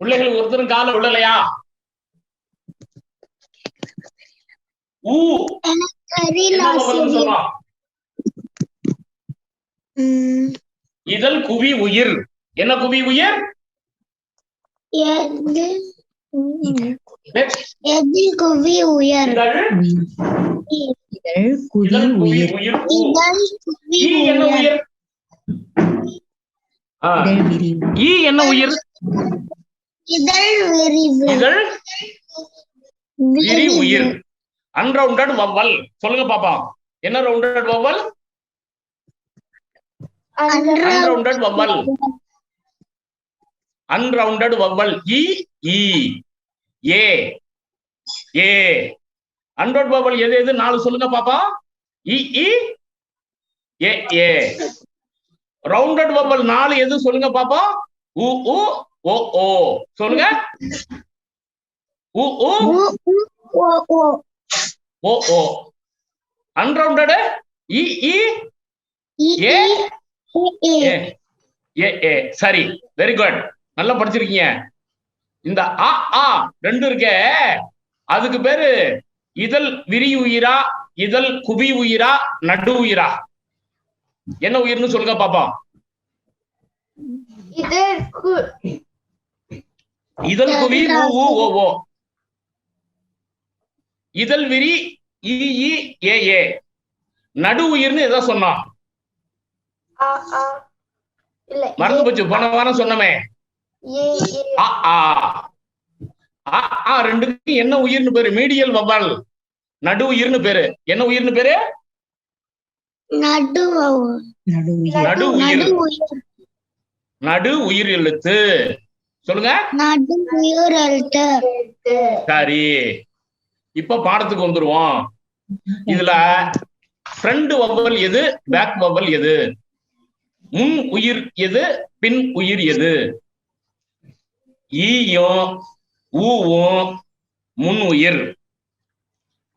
பிள்ளைகள் ஒருத்தரும் கால விடலையா? சொல்றோம் இதழ் குவி உயிர். என்ன குவி உயிர்? குவி உயர். இதழ் குவி உயிர். என்ன உயிர்? என்ன உயிர்? இதழ் விரிவு. இதழ் விரி உயிர். அன்ரவுண்டட் வவ்வல். சொல்லுங்க பாப்பா, என்ன ரவுண்டட் வவ்வல்? அன்ரவுண்டட் வவ்வல். அன்ரவுண்டட் வவ்வல். இ இ ஏ ஏ. அன்ரவுண்டட் வவ்வல் எது எது? 4 சொல்லுங்க பாப்பா. இ இ ஏ ஏ. ரவுண்டட் வவ்வல் 4 எது சொல்லுங்க பாப்பா? உ உ ஓ ஓ. சொல்லுங்க. உ உ ஓ ஓ ஓ ஓ. அன்ரவுண்டட் இ இ ஏ ஏ ஏ ஏ. சரி, வெரி குட், நல்லா படிச்சிருக்கீங்க. இந்த அ ஆ 2 இருக்கே, அதுக்கு பேரு இதழ் விரி உயிரா, இதழ் குவி உயிரா, நடு உயிரா? என்ன உயிர்னு சொல்லுங்க பாப்பா. இதழ் குவி ஊ ஊ ஓ ஓ. இதழ் விரி இ இ ஏ ஏ. நடு உயிர்னு எதை சொன்னோம்? மறந்து போச்சு, போன வாரம் சொன்னமே. அ ஆ. அ ஆ 2க்கு என்ன உயிர்னு பேரு? Medial vowel. நடு உயிர்னு பேரு. என்ன உயிர்னு பேரு? நடு நடு உயிர். நடு உயிர் எழுத்து. சொல்லுங்க. நடு உயிர் எழுத்து. சரி, இப்ப பாடத்துக்கு வந்துருவோம். இதுல ஃப்ரண்ட் வவ்வல் எது, பேக் வவ்வல் எது? முன் உயிர் எது, பின் உயிர் எது? ஈயும் ஊவும் முன் உயிர்,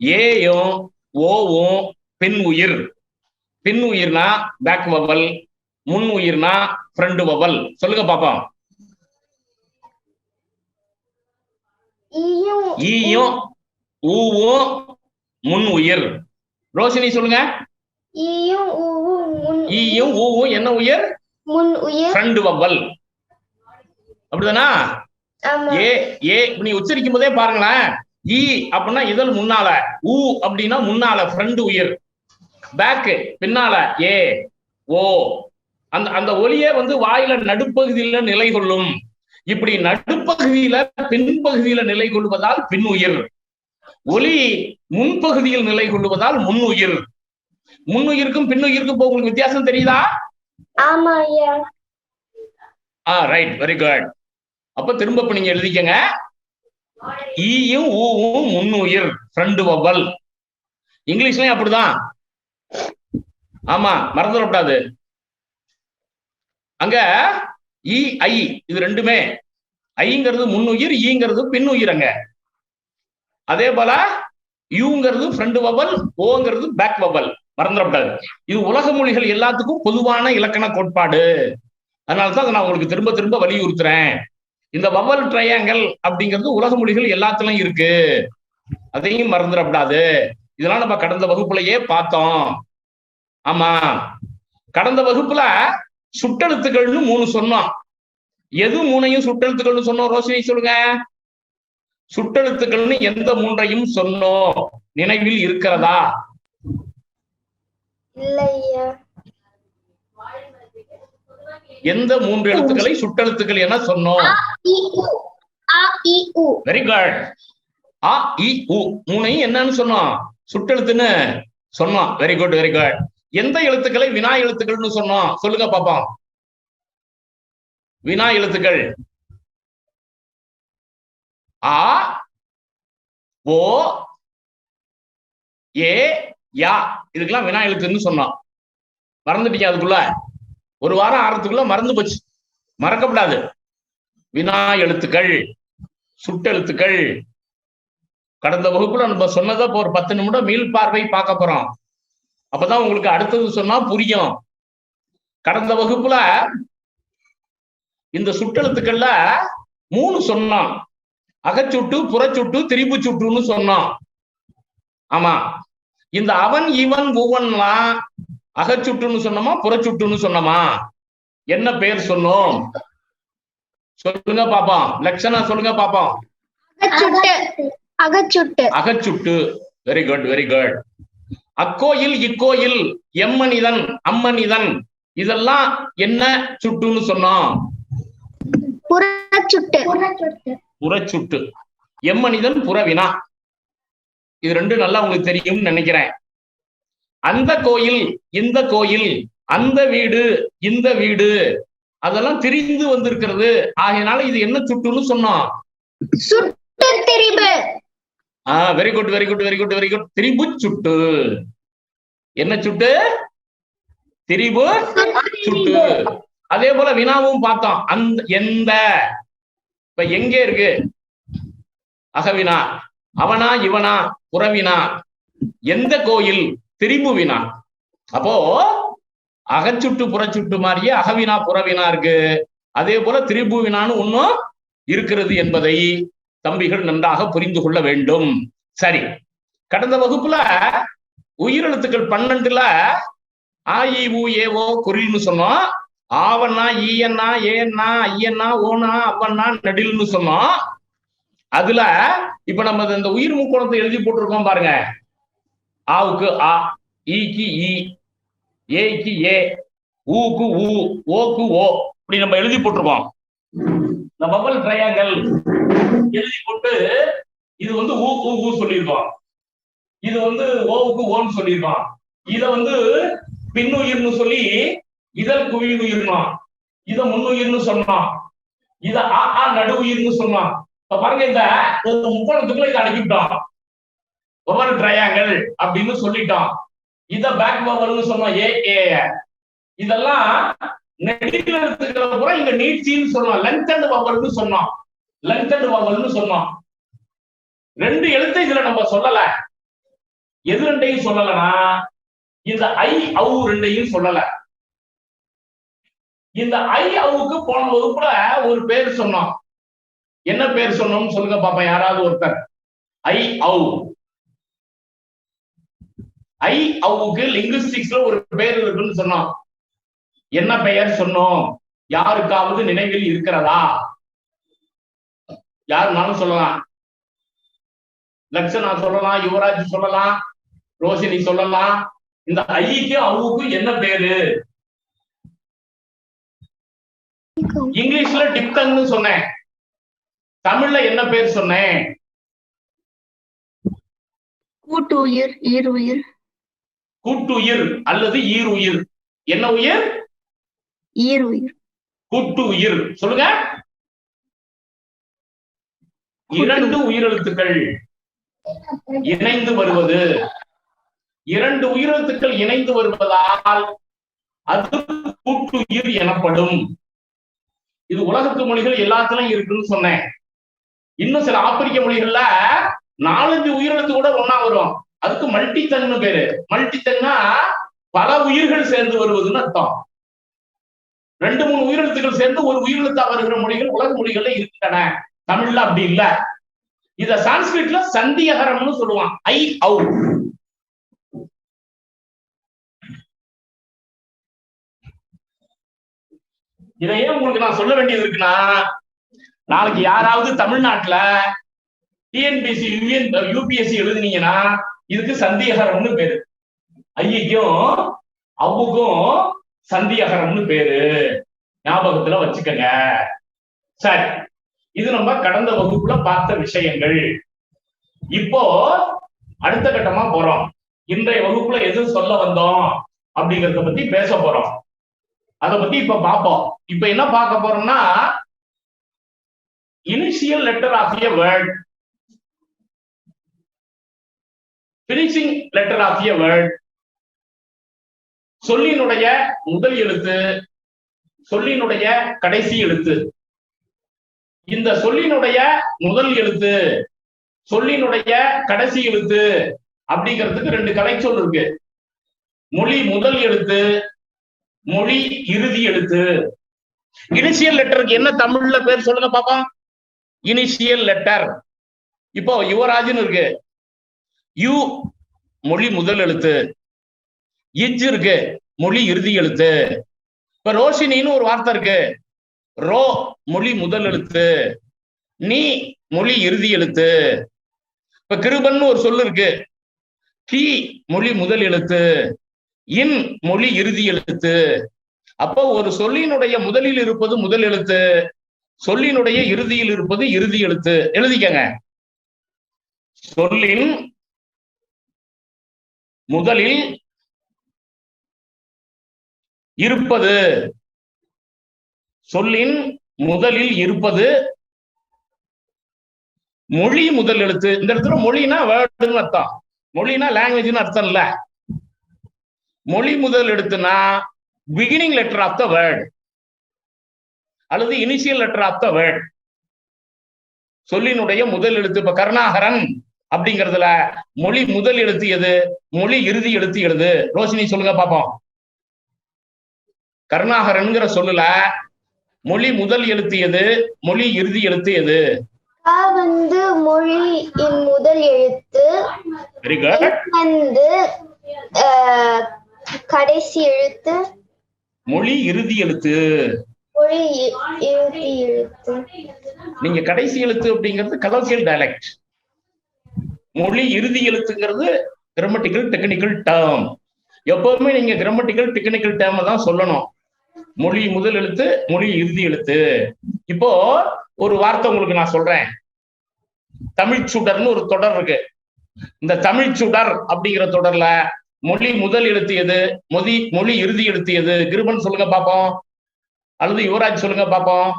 ஏயும் ஓவும் பின் உயிர். பின் உயிர்னா பேக் வவ்வல், முன் உயிர்னா ஃப்ரண்ட் வவ்வல். சொல்லுங்க பாப்பா. ஈயும் ஊவும் முன் உயிர். ரோஷினி சொல்லுங்க. ஈயும் ஊவும் என்ன உயிர்? முன் உயிர், ஃப்ரண்ட் வவ்வல். அப்படிதானா? ஏ ஏ நீ உச்சரிக்கும் போதே பாருங்களேன். ஈ அப்படின்னா இதழ் முன்னால, ஊ அப்படின்னா முன்னால ஃப்ரண்ட் உயிர், பேக் பின்னால, ஏ ஓ. அந்த அந்த ஒலியே வந்து வாயில நடுப்பகுதியில நிலை கொள்ளும். இப்படி நடுப்பகுதியில பின்பகுதியில நிலை கொள்வதால் பின் உயிர். ஒலி முன்பகுதியில் நிலை கொள்வதால் முன் உயிர். முன்னுயிருக்கும் பின்னுயிருக்கும் உங்களுக்கு வித்தியாசம் தெரியுதா? ஆமா ஐயா. Right, very good. அப்ப திரும்ப நீங்க எழுதிக்கங்க. ஈயும் ஊவும் முன்னுயிர், ஃப்ரண்ட் வவ்வல். இங்கிலீஷ்லயும் அப்படிதான். ஆமா, மறந்துடக்கூடாது. அங்க இ ஐ இது ரெண்டுமே, ஐங்கிறது முன்னுயிர், ஈங்கிறது பின்னுயிர். அங்க அதே போல யூங்கிறது ஃப்ரண்ட் வவ்வல், ஓங்கிறது பேக் வவ்வல். மறந்துடக்கூடாது. இது உலக மொழிகள் எல்லாத்துக்கும் பொதுவான இலக்கண கோட்பாடு. அதனாலதான் நான் உங்களுக்கு திரும்ப திரும்ப வலியுறுத்துறேன். இந்த வவ்வல் ட்ரையாங்கல் அப்படிங்கிறது உலக மொழிகள் எல்லாத்துலயும் இருக்கு, அதையும் மறந்துடக்கூடாது. இதெல்லாம் நம்ம கடந்த வகுப்புலயே பார்த்தோம். ஆமா, கடந்த வகுப்புல சுட்டெழுத்துக்கள்னு 3 சொன்னோம். எது 3ஐயும் சுட்டெழுத்துக்கள்னு சொன்னோம்? ரோஷினி சொல்லுங்க. சுட்டெழுத்துக்கள்னு எந்த 3ஐயும் சொன்னோம்? நினைவில் இருக்கிறதா? இல்லையா. எந்த 3 எழுத்துக்களை சுட்டெழுத்துக்கள் என சொன்னோம்? Very good. அ இ உ 3ஐயும் என்னன்னு சொன்னோம்? சுட்டெழுத்துன்னு சொன்னோம். Very good, very good. எந்த எழுத்துக்களை வினா எழுத்துக்கள்னு சொன்னோம்? சொல்லுங்க பாப்போம். வினா எழுத்துக்கள் ஆ ஓ ஏ யா, இதுக்கெல்லாம் வினா எழுத்துன்னு சொன்னோம். மறந்துட்டீங்க? அதுக்குள்ள ஒரு வாரம் ஆறதுக்குள்ள மறந்து போச்சு, மறக்கப்படாது. வினா எழுத்துக்கள், சுட்டெழுத்துக்கள். கடந்த வகுப்புல நம்ம சொன்னதை இப்போ ஒரு 10 நிமிடம் மீள் பார்வை பார்க்க போறோம். அப்பதான் உங்களுக்கு அடுத்தது சொன்னா புரியும். கடந்த வகுப்புல இந்த சுட்டெழுத்துக்கள்ல மூணு சொன்னான். அகச்சுட்டு, புறச்சுட்டு, திரிபு சுட்டுன்னு சொன்னான். ஆமா, இந்த அவன் இவன் ஒவ்வொன்லாம் அகச்சுட்டுன்னு சொன்னோமா புறச்சுட்டுன்னு சொன்னோமா? என்ன பெயர் சொன்னோம்? சொல்லுங்க பாப்போம். லட்சணா சொல்லுங்க பாப்போம். அகச்சுட்டு. Very good, very good. அக்கோயில், இக்கோயில், எம்மனிதன், அம்மனிதன், இதெல்லாம் என்ன சுட்டுன்னு சொன்னோம்? புறச்சுட்டு. எம்மனிதன் புறவினா. இது ரெண்டு நல்லா உங்களுக்கு தெரியும் நினைக்கிறேன். அந்த கோயில், இந்த கோயில், அந்த வீடு, இந்த வீடு, அதெல்லாம் திரிந்து வந்திருக்கிறது. ஆகையினால இது என்ன சுட்டுன்னு சொன்னோம்? Very good, very good, very good, very good. திரிபு சுட்டு. என்ன சுட்டு? திரிபு சுட்டு. அதே போல வினாவும் பார்த்தோம். அந்த, எந்த, இப்ப எங்க இருக்கு? அகவினா. அவனா இவனா புறவினா. எந்த கோயில்? திரிபு வினா. அப்போ அகச்சுட்டு புறச்சுட்டு மாதிரியே அகவினா புறவினா இருக்கு. அதே போல திரிபு வினான்னு ஒன்னும் இருக்கிறது என்பதை தம்பிகள் நன்றாக புரிந்து கொள்ள வேண்டும். சரி, கடந்த வகுப்புல உயிரெழுத்துக்கள் 12ல ஆ இ உ ஏ ஓ குறில்னு சொன்னோம். ஆவண்ணா, ஈயண்ணா, ஏன்னா, ஐயண்ணா, ஓனா, அவ்வண்ணா, நெடில்னு சொன்னோம். அதுல இப்ப நம்ம இந்த உயிர் முக்கோணத்தை எழுதி போட்டிருக்கோம் பாருங்க. ஆவுக்கு ஆ, ஈக்கு ஈ, ஏக்கு ஏ, ஊக்கு ஊ, ஓக்கு ஓ, இப்படி நம்ம எழுதி போட்டிருக்கோம். இந்த பபல் ட்ரையாங்கல் எழுதி போட்டு இது வந்து ஊக்கு ஊ சொல்லியிருக்கோம். இது வந்து ஓவுக்கு ஓன்னு சொல்லியிருக்கோம். இத வந்து பின்னுயிர்னு சொல்லி இதழ் குவியுயிர்னோம். இத முன்னுயிர்னு சொன்னோம். இத ஆ நடு உயிர்னு சொன்னோம். இப்ப பாருங்க, இந்த முக்கோணத்துக்குள்ள இதை அடக்கிட்டோம். பபல் ட்ரையாங்கல் அப்படின்னு சொல்லிட்டோம். இத பேக் பபல்னு சொன்னோம். இதெல்லாம் நெடில் எழுத்துக்களை பூரா இங்க நீட்சின்னு சொன்னோம். லென்த் வவல்னு சொன்னோம். லென்த் வவல்னு சொன்னோம். ரெண்டு எழுத்தை இதுல நம்ம சொல்லல. எது ரெண்டையும் சொல்லலனா இந்த ஐ அவு ரெண்டையும் சொல்லல. இந்த ஐ அவுக்கு போன வகுப்புல ஒரு பேர் சொன்னோம். என்ன பேர் சொன்னோம்னு சொல்லுங்க பாப்பா, யாராவது ஒருத்தர். ஐ அவு. ஐ அவுக்கு லிங்குஸ்டிக்ஸ்ல ஒரு பேர் இருக்குன்னு சொன்னோம். என்ன பெயர் சொன்னோம்? யாருக்காவது நினைவில் இருக்கிறதா? யாருனாலும் சொல்லலாம். லட்சணா சொல்லலாம், யுவராஜ் சொல்லலாம், ரோஷினி சொல்லலாம். இந்த ஐக்கு அவுக்கும் என்ன பேரு? இங்கிலீஷ்ல டிப்டங்னு சொன்னேன். தமிழ்ல என்ன பேர் சொன்னேன்? கூட்டுயிர், ஈருயிர். கூட்டுயிர் அல்லது ஈருயிர். என்ன உயிர்? ஈருயிர். கூட்டுயிர். சொல்லுங்க. இரண்டு உயிரெழுத்துக்கள் இணைந்து வருவது. இரண்டு உயிரெழுத்துக்கள் இணைந்து வருவதால் அது கூட்டுயிர் எனப்படும். இது உலகத்து மொழிகள் எல்லாத்திலும் இருக்குன்னு சொன்னேன். இன்னும் சில ஆப்பிரிக்க மொழிகள்ல 4-5 உயிரெழுத்து கூட ஒன்னா வரும். அதுக்கு மல்டிதன்னு பேரு. மல்டிதன்னா பல உயிர்கள் சேர்ந்து வருவதுன்னு அர்த்தம். 2-3 உயிரெழுத்துக்கள் சேர்ந்து ஒரு உயிரெழுத்தா வருகிற மொழிகள் உலக மொழிகள்ல இருக்கின்றன. தமிழ்ல அப்படி இல்ல. இத சான்ஸ்கிரிட்ல சந்தியகரம்னு சொல்லுவான். ஐ அவு. இதையே உங்களுக்கு நான் சொல்ல வேண்டியது இருக்குன்னா, நாளைக்கு யாராவது தமிழ்நாட்டுல டிஎன்பிஎஸ்சி யூபிஎஸ்சி எழுதுனீங்கன்னா இதுக்கு சந்தியகரம்னு பேரு. ஐயக்கும் அவ்வுக்கும் சந்தியகரம்னு பேரு. ஞாபகத்துல வச்சுக்கங்க. சரி, இது நம்ம கடந்த வகுப்புல பார்த்த விஷயங்கள். இப்போ அடுத்த கட்டமா போறோம். இன்றைய வகுப்புல எது சொல்ல வந்தோம் அப்படிங்கறத பத்தி பேச போறோம். அதை பத்தி இப்ப பார்ப்போம். இப்ப என்ன பார்க்க போறோம்னா, initial letter of a word, finishing letter of a word, சொல்லினுடைய முதல் எழுத்து, சொல்லினுடைய கடைசி எழுத்து. இந்த சொல்லினுடைய முதல் எழுத்து, சொல்லினுடைய கடைசி எழுத்து அப்படிங்கிறதுக்கு 2 கலைச்சொல் இருக்கு. மொழி முதல் எழுத்து, மொழி இறுதி எழுத்து. இனிஷியல் லெட்டருக்கு என்ன தமிழ்ல பேர் சொல்லுங்க பாப்பா? Initial letter. இப்போ யுவராஜ்னு இருக்கு, யூ மொழி முதல் எழுத்து, இஜ் இருக்கு மொழி இறுதி எழுத்து. இப்ப ரோஷினின்னு ஒரு வார்த்தை இருக்கு, ரோ மொழி முதல் எழுத்து, நீ மொழி இறுதி எழுத்து. இப்ப கிருபன் ஒரு சொல்லு இருக்கு, கி மொழி முதல் எழுத்து, இன் மொழி இறுதி எழுத்து. அப்போ ஒரு சொல்லினுடைய முதலில் இருப்பது முதல் எழுத்து, சொல்லினுடைய இறுதியில் இருப்பது இறுதி எழுத்து. எழுதிக்கங்க. சொல்லின் முதலில் இருப்பது, சொல்லின் முதலில் இருப்பது மொழி முதல் எழுத்து. இந்த இடத்துல மொழினா வேர்டுன்னு அர்த்தம், மொழினா லாங்குவேஜ்னு அர்த்தம் இல்ல. மொழி முதல் எழுத்துனா beginning letter of the word அல்லது initial letter of the word. சொல்லினுடைய முதல் எழுத்து. இப்ப கருணாகரன் அப்படிங்கிறதுல மொழி முதல் எழுத்து எது, மொழி இறுதி எழுத்து எது? ரோஷினி சொல்லுங்க பாப்போம். கருணாகரன்ங்கிற சொல்லுல மொழி முதல் எழுத்து எது, மொழி இறுதி எழுத்து எது? வந்து மொழியின் முதல் எழுத்து, வெரி குட். வந்து கடைசி எழுத்து, மொழி இறுதி எழுத்து. மொழி இறுதி எழுத்து. நீங்க கடைசி எழுத்து அப்படிங்கிறது கலோக்கியல் டயலெக்ட், மொழி இறுதி எழுத்துங்கிறது கிராமட்டிக்கல் டெக்னிக்கல் டேர்ம். எப்பவுமே நீங்க கிராமட்டிக்கல் டெக்னிக்கல் டேர்ம் தான் சொல்லணும். மொழி முதல் எழுத்து, மொழி இறுதி எழுத்து. இப்போ ஒரு வார்த்தை உங்களுக்கு நான் சொல்றேன். தமிழ் சுடர்னு ஒரு தொடர் இருக்கு. இந்த தமிழ் சுடர் அப்படிங்கிற தொடர்ல மொழி முதல் எழுத்து எது, மொழி இறுதி எழுத்து எது? கிருபன் சொல்லுங்க பாப்போம், அல்லது யுவராஜ் சொல்லுங்க பாப்போம்.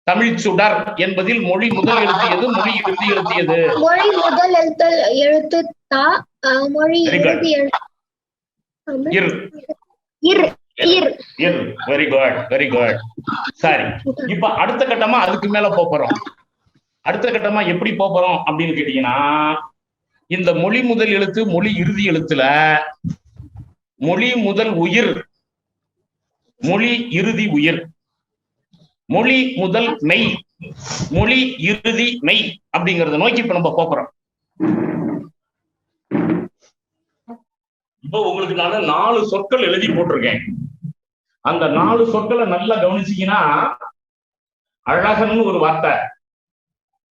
தமிழ் சுடர் என்பதில் மொழி முதல் எழுத்து எது, மொழி இறுதி எழுத்து எது? மொழி முதல் எழுத்து தா, மொழி இறுதி வெரி குட், வெரி குட். சரி, இப்ப அடுத்த கட்டமா அதுக்கு மேல போறோம். அடுத்த கட்டமா எப்படி போறோம் அப்படின்னு கேட்டீங்கன்னா, இந்த மொழி முதல் எழுத்து மொழி இறுதி எழுத்துல மொழி முதல் உயிர், மொழி இறுதி உயிர், மொழி முதல் மெய், மொழி இறுதி மெய் அப்படிங்கறத நோக்கி இப்ப நம்ம போறோம். இப்போ உங்களுக்கு நான் 4 சொற்கள் எழுதி போட்டிருக்கேன். அந்த 4 சொற்களை நல்லா கவனிச்சீங்கன்னா, அழகன்னு ஒரு வார்த்தை,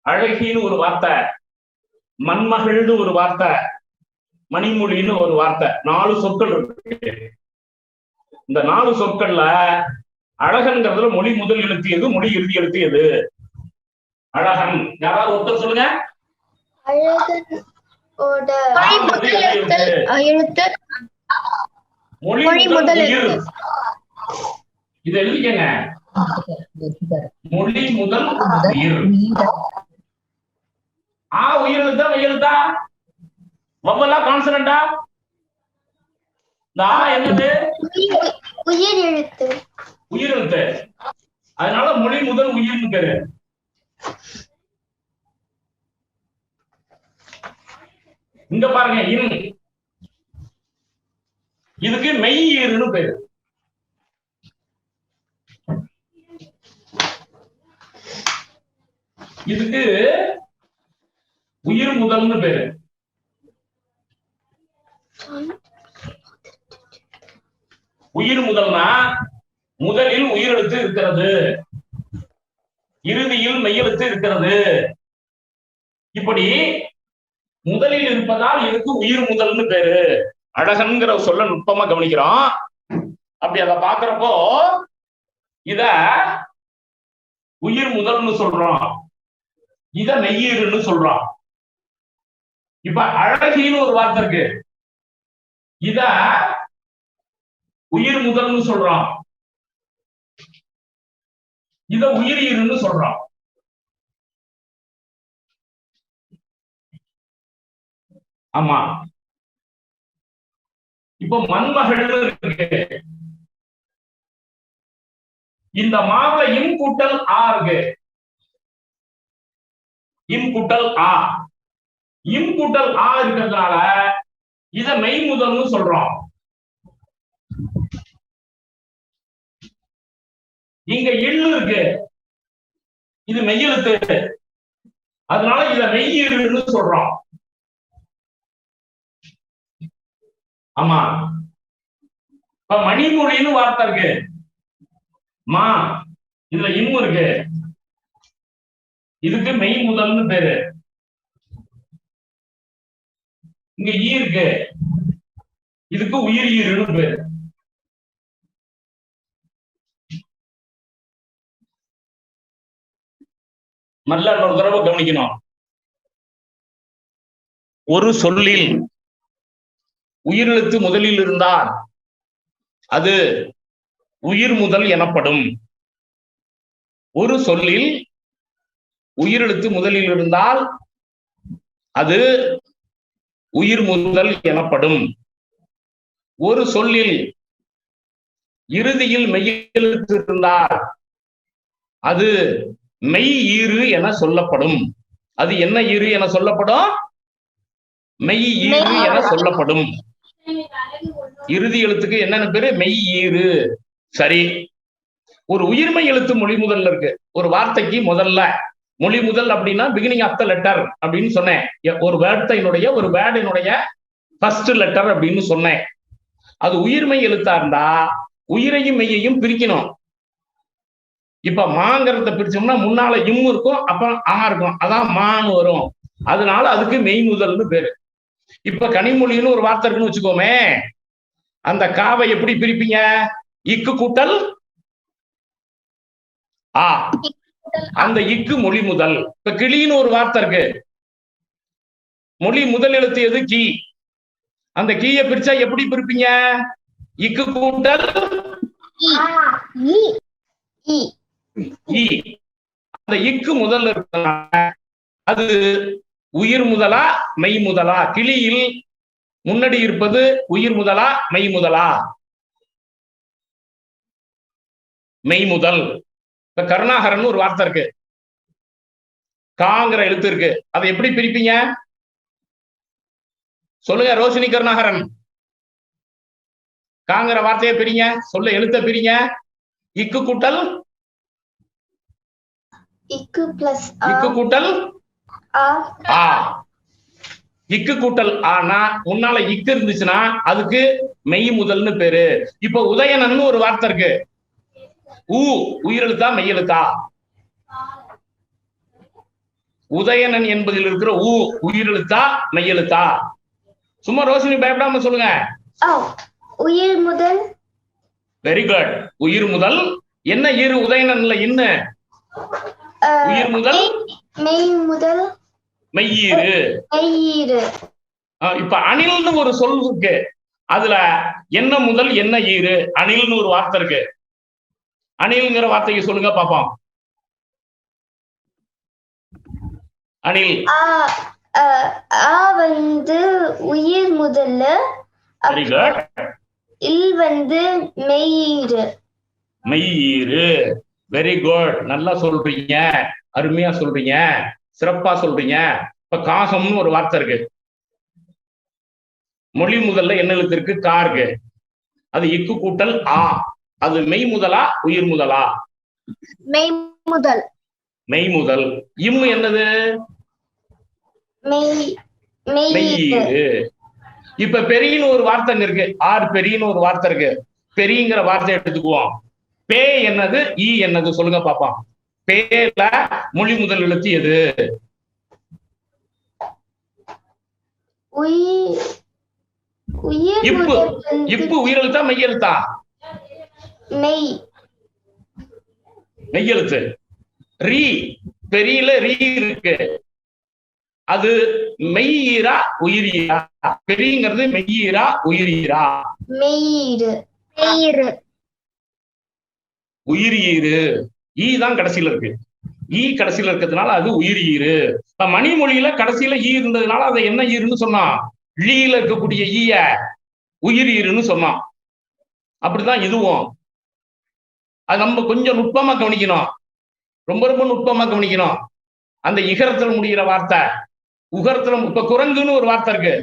அழகின்னு ஒரு வார்த்தை, மண்மகள்னு ஒரு வார்த்தை, மணிமொழின்னு ஒரு வார்த்தை, 4 சொற்கள் இருக்கு. இந்த 4 சொற்கள்ல அழகன்கிறதுல மொழி முதல் எழுத்து எது, மொழி இறுதி எழுத்து எது? அழகன் யாராவது ஒருத்தர் சொல்லுங்க. மொழி முதல் எழுத்து. இதை எழுதிக்கங்க. மொழி முதல் உயிர். உயிர் எழுத்தா மெய் எழுத்தா, வவ்வலா கான்சனண்டா? இந்த என்னது? உயிர் எழுத்து. உயிர் எழுத்து. அதனால மொழி முதல் உயிர்னு பேரு. இங்க பாருங்க, இதுக்கு மெய் ஈறுன்னு பேரு. இதுக்கு உயிர் முதல்னு பேரு. உயிர் முதல்னா முதலில் உயிரெழுத்து இருக்கிறது, இறுதியில் மெய்யெழுத்து இருக்கிறது. இப்படி முதலில் இருப்பதால் இதுக்கு உயிர் முதல்னு பேரு. அழகன்கிற சொல்ல நுட்பமா கவனிக்கிறோம். அப்படி அதை பாக்குறப்போ இத உயிர் முதல்னு சொல்றோம், இத மெய்யீறுன்னு சொல்றோம். இப்ப அழகின்னு ஒரு வார்த்தை இருக்கு, இத உயிர் முதல்னு சொல்றோம், இத உயிரீறுன்னு சொல்றோம். ஆமா. இப்போ மண்மகள் இருக்கு, இந்த மாவுல இம் கூட்டல் ஆ இருக்கு, இம் கூட்டல் ஆ. இம் கூட்டல் ஆ இருக்கிறதுனால இத மெய் முதல்னு சொல்றோம். இங்க இல்லு இருக்கு, இது மெய்யெழுத்து, அதனால இத மெய்யீறுன்னு சொல்றோம். ஆமா, இப்ப மணிமொழின்னு வார்த்தை இருக்கு, மா இதுல இம்மு இருக்கு, இதுக்கு மெய் முதல்னு பேரு. இங்க ஈ இருக்கு, இதுக்கு உயிர் ஈறுன்னு பேரு. நல்ல ஒரு தடவை கவனிக்கணும். ஒரு சொல்லில் உயிரெழுத்து முதலில் இருந்தால் அது உயிர் முதல் எனப்படும். ஒரு சொல்லில் உயிரெழுத்து முதலில் இருந்தால் அது உயிர் முதல் எனப்படும். ஒரு சொல்லில் இறுதியில் மெய்யெழுத்து இருந்தால் அது மெய் ஈறு என சொல்லப்படும். அது என்ன ஈறு என சொல்லப்படும்? மெய் ஈறு என சொல்லப்படும். இறுதி எழுத்துக்கு என்னென்ன பேரு? மெய் ஈறு. சரி, ஒரு உயிர்மை எழுத்து மொழி முதல்ல இருக்கு. ஒரு வார்த்தைக்கு முதல்ல மொழி முதல் அப்படின்னா பிகினிங் ஆஃப் த லெட்டர் அப்படின்னு சொன்னேன். ஒரு வேர்டினுடைய ஒரு வேர்டினுடைய ஃபர்ஸ்ட் லெட்டர் அப்படின்னு சொன்னேன். அது உயிர்மை எழுத்தா இருந்தா உயிரையும் மெய்யையும் பிரிக்கணும். இப்ப மாங்கிறத பிரிச்சோம்னா முன்னால இம் இருக்கும், அப்புறம் ஆ இருக்கும், அதான் மான்னு வரும். அதனால அதுக்கு மெய் முதல்னு பேரு. இப்ப கனிமொழின்னு ஒரு வார்த்தை இருக்குன்னு வச்சுக்கோமே, அந்த காவை எப்படி பிரிப்பீங்க? இக்கு கூட்டல் ஆ, அந்த இக்கு மொழி முதல். இப்ப கிளின்னு ஒரு வார்த்தை இருக்கு, மொழி முதல் எழுத்து எது? கீ. அந்த கீயை பிரிச்சா எப்படி பிரிப்பீங்க? இக்கு கூட்டல் ஈ. அந்த இக்கு முதல் இருக்கிற அது உயிர் முதலா மெய் முதலா? கிளியில் முன்னாடி இருப்பது உயிர் முதலா மெய் முதலா? மெய் முதல். இப்ப கருணாகரன் ஒரு வார்த்தை இருக்கு, காங்கிற எழுத்து இருக்கு, அதை எப்படி பிரிப்பீங்க? சொல்லுங்க ரோஷினி கருணாகரன். காங்கிற வார்த்தையை பிரிங்க, சொல்ல எழுத்த பிரிங்க. இக்கு கூட்டல் இக்கு பிளஸ் இக்கு கூட்டல் ஆ. இக்கு கூட்டல் ஆனா முன்னால இக்கு இருந்துச்சுன்னா அதுக்கு மெய் முதல்னு பேரு. இப்ப உதயணன் ஒரு வார்த்தை இருக்கு, ஊ உயிரெழுத்தா மெய்யெழுத்தா? உதயணன் என்பதில் இருக்கிற ஊ உயிரெழுத்தா மெய்யெழுத்தா? சும்மா ரோஷினி பயப்படாம சொல்லுங்க. உயிர் முதல். Very good. உயிர் முதல். என்ன ஈறு உதயணன்ல? என்ன உயிர் முதல்? மெய் முதல் மெய்யீறு. மெய்யீறு. இப்ப அணில்னு ஒரு சொல் இருக்கு, அதுல என்ன முதல் என்ன ஈறு? அணில்னு ஒரு வார்த்தை இருக்கு, அணில்ங்கிற வார்த்தைக்கு சொல்லுங்க பாப்போம். அணில் வந்து உயிர் முதல்ல. Very good. இல் வந்து மெய்யீறு. மெய்யீறு. Very good. நல்லா சொல்றீங்க, அருமையா சொல்றீங்க, சிறப்பா சொல்றீங்க. இப்ப காகம்னு ஒரு வார்த்தை இருக்கு, மொழி முதல்ல என்ன எழுத்து இருக்கு? கா இருக்கு. அது இக்கு கூட்டல் ஆ. அது மெய் முதலா உயிர் முதலா? மெய் முதல். மெய் முதல். இம் என்னது? மெய்யீறு. இப்ப பெரியன்னு ஒரு வார்த்தை இருக்கு, ஆர் பெரியன்னு ஒரு வார்த்தை இருக்கு. பெரியங்கிற வார்த்தையை எடுத்துக்குவோம். பே என்னது? ஈ என்னது? சொல்லுங்க பாப்போம். பேல மொழி முதல் எழுத்து எது? இப்பு. இப்பு உயிரெழுத்தா மெய்யெழுத்தா? மெய். மெய்யெழுத்து. ரீ பெரியல ரீ இருக்கு, அது மெய்யீரா உயிரீரா? பெரியங்கிறது மெய்யீரா உயிரீரா? மெய்யீறு. மெய்யீறு. உயிரீறு. ஈ தான் கடைசியில இருக்கு, ஈ கடைசியில இருக்கிறதுனால அது உயிரீறு. இப்ப மணிமொழியில கடைசியில ஈ இருந்ததுனால அதை என்ன ஈருன்னு சொன்னோம்? லீல இருக்கக்கூடிய ஈய உயிரீருன்னு சொன்னோம். அப்படிதான் இதுவும். அது நம்ம கொஞ்சம் நுட்பமா கவனிக்கணும், ரொம்ப ரொம்ப நுட்பமா கவனிக்கணும். அந்த இகரத்துல முடிகிற வார்த்தை உகரத்துல. இப்ப குரங்குன்னு ஒரு வார்த்தை இருக்கு,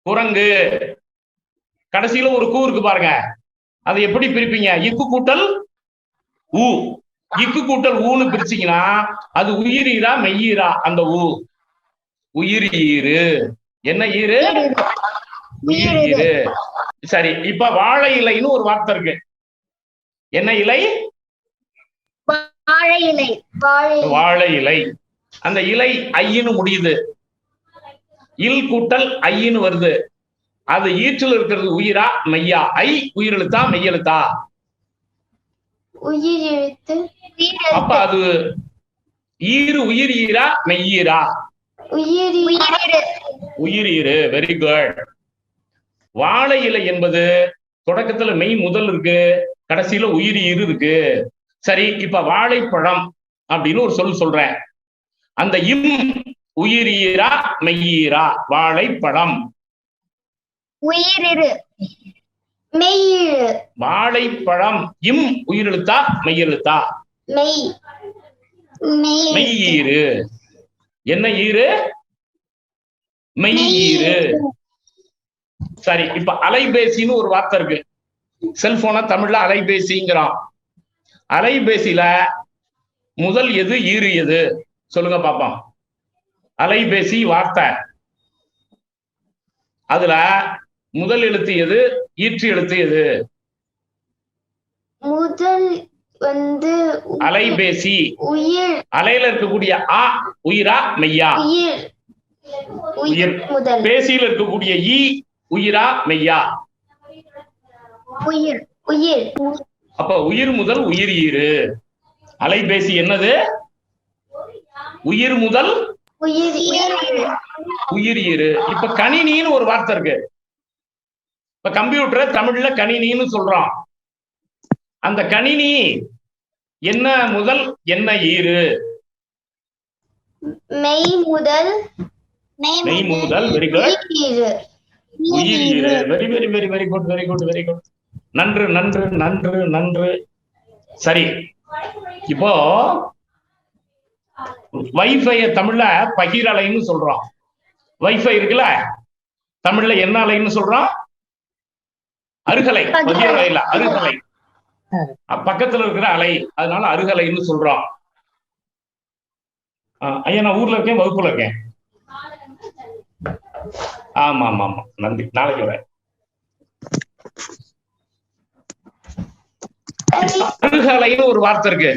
குரங்கு கடைசியில ஒரு கூ இருக்கு பாருங்க, அதை எப்படி பிரிப்பீங்க? இக்கு கூட்டல் ஊ. இக்கு கூட்டல் ஊன்னு பிரிச்சீங்கன்னா அது உயிரீரா மெய்யீரா? அந்த ஊ உயிர் ஈரு. என்ன ஈரு? உயிர் ஈரு. சரி, இப்ப வாழை இலைன்னு ஒரு வார்த்தை இருக்கு. என்ன இலை? வாழை இலை. வாழை இலை. அந்த இலை ஐன்னு முடியுது, இல் கூட்டல் ஐன்னு வருது. அது ஈற்றில் இருக்கிறது உயிரா மெய்யா? ஐ உயிரெழுத்தா மெய்யெழுத்தா? உயிர் எழுத்து. அப்ப அது ஈரு உயிர் ஈரா மெய்யீரா? உயிர் ஈரு. Very good. வாழை இலை என்பது தொடக்கத்துல மெய் முதல் இருக்கு, கடைசியில உயிர் ஈரு இருக்கு. சரி, இப்ப வாழைப்பழம் அப்படின்னு ஒரு சொல் சொல்றேன். அந்த இம் உயிர் ஈரா மெய்யீரா? வாழைப்பழம் உயிரிரு மெய்யிரு. வாழைப்பழம் இம் உயிரெழுத்தா மெய்யெழுத்தா? மெய்யீரு. என்ன ஈரு? மெய்யீரு. சரி, இப்ப அலைபேசின்னு ஒரு வார்த்தை இருக்கு. செல்போனா தமிழ்ல அலைபேசிங்கிறோம். அலைபேசியில முதல் எது ஈரு எது? சொல்லுங்க பாப்போம். அலைபேசி வார்த்தை, அதுல முதல் எழுத்து எது, ஈற்று எழுத்து எது? முதல் வந்து அலைபேசி. உயிர். அலையில இருக்கக்கூடிய ஆ உயிரா மெய்யா? உயிர். பேசியில் இருக்கக்கூடிய ஈ உயிரா மெய்யா? உயிர். உயிர். அப்ப உயிர் முதல் உயிர் ஈரு. அலைபேசி என்னது? உயிர் முதல் உயிர் ஈரு. இப்ப கணினின்னு ஒரு வார்த்தை இருக்கு. இப்ப கம்ப்யூட்டர் தமிழ்ல கணினின்னு சொல்றோம். அந்த கணினி என்ன முதல் என்ன ஈரு? மெய் முதல். மெய் முதல். Very good. உயிர் ஈரு. Very very very very good, very good, very good. நன்று நன்று நன்று நன்று. சரி, இப்போ வைஃபை தமிழ்ல பகிரலைன்னு சொல்றோம். வைஃபை இருக்குல்ல, தமிழ்ல என்ன அலைன்னு சொல்றோம்? அருகலை. பகிரலை இல்ல, அருகலை. பக்கத்துல இருக்கிற அலை, அதனால அருகலைன்னு சொல்றோம். ஐயா, நான் ஊர்ல இருக்கேன், வகுப்புல இருக்கேன். ஆமா ஆமா ஆமா, நன்றி. நாளைக்கு வரேன். அருகலைன்னு ஒரு வார்த்தை இருக்கு.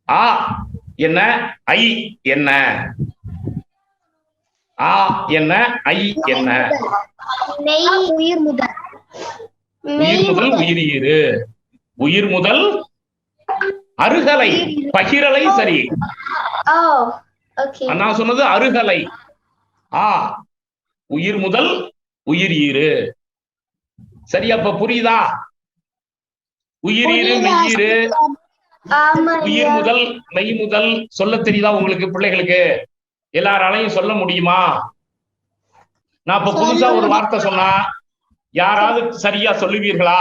ஆ என்ன, ஐ என்ன? ஆ என்ன, ஐ என்ன? உயிர் முதல். உயிர் முதல் உயிர் ஈரு. உயிர் முதல் அருகலை. பகிரலை சரி. நான் சொன்னது அருகலை. ஆ உயிர் முதல் உயிர் ஈரு. சரி, அப்ப புரியுதா? உயிர் ஈரு மெய்யீரு. உயிர் முதல் மெய் முதல் சொல்ல தெரியுதா உங்களுக்கு? பிள்ளைகளுக்கு எல்லாராலையும் சொல்ல முடியுமா? நான் இப்ப புதுசா ஒரு வார்த்தை சொன்னா யாராவது சரியா சொல்லுவீர்களா?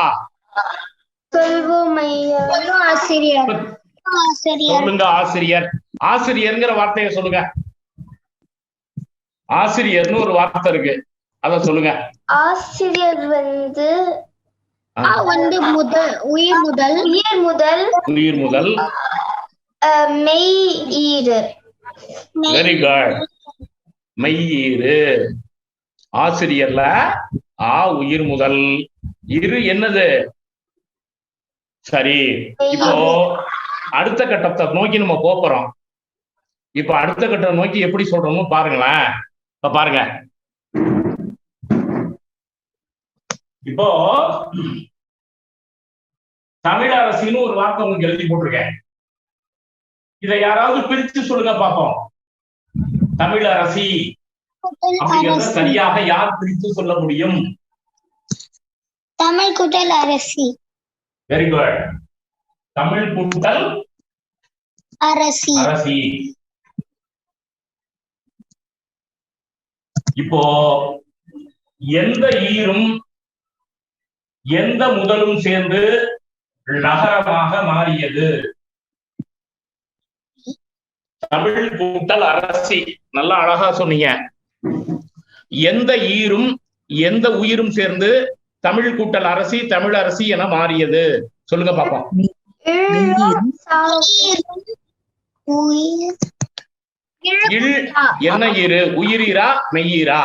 ஆசிரியர். சொல்லுங்க. ஆசிரியர். ஆசிரியர்ங்கிற வார்த்தையை சொல்லுங்க. ஆசிரியர்னு ஒரு வார்த்தை இருக்கு, அத சொல்லுங்க. ஆசிரியர் வந்து முதல் உயிர் முதல். உயிர் முதல். உயிர் முதல். மெய் ஈரு. Very good. மெய்யீரு. ஆசிரியர்ல ஆ உயிர் முதல், இரு என்னது? சரி, இப்போ அடுத்த கட்டத்தை நோக்கி நம்ம போறோம். இப்ப அடுத்த கட்டத்தை நோக்கி எப்படி சொல்றோமோ பாருங்களேன். இப்ப பாருங்க, இப்போ தமிழரசின்னு ஒரு வார்த்தை உங்களுக்கு எழுதி போட்டிருக்கேன். இதை யாராவது பிரிச்சு சொல்லுங்க பாப்போம். தமிழரசி அப்படிங்கிறத சரியாக யார் பிரித்து சொல்ல முடியும்? தமிழ் கூட்டல் அரசி. Very good. தமிழ் கூட்டல் அரசி. அரசி. இப்போ எந்த ஈரும் எந்த முதலும் சேர்ந்து நகரமாக மாறியது? தமிழ் கூட்டல் அரசி. நல்லா அழகா சொன்னீங்க. எந்த ஈரும் எந்த உயிரும் சேர்ந்து தமிழ் கூட்டல் அரசி தமிழ் அரசி என மாறியது? சொல்லுங்க பாப்போம். இல் என்ன ஈரு? உயிரீரா மெய்யீரா?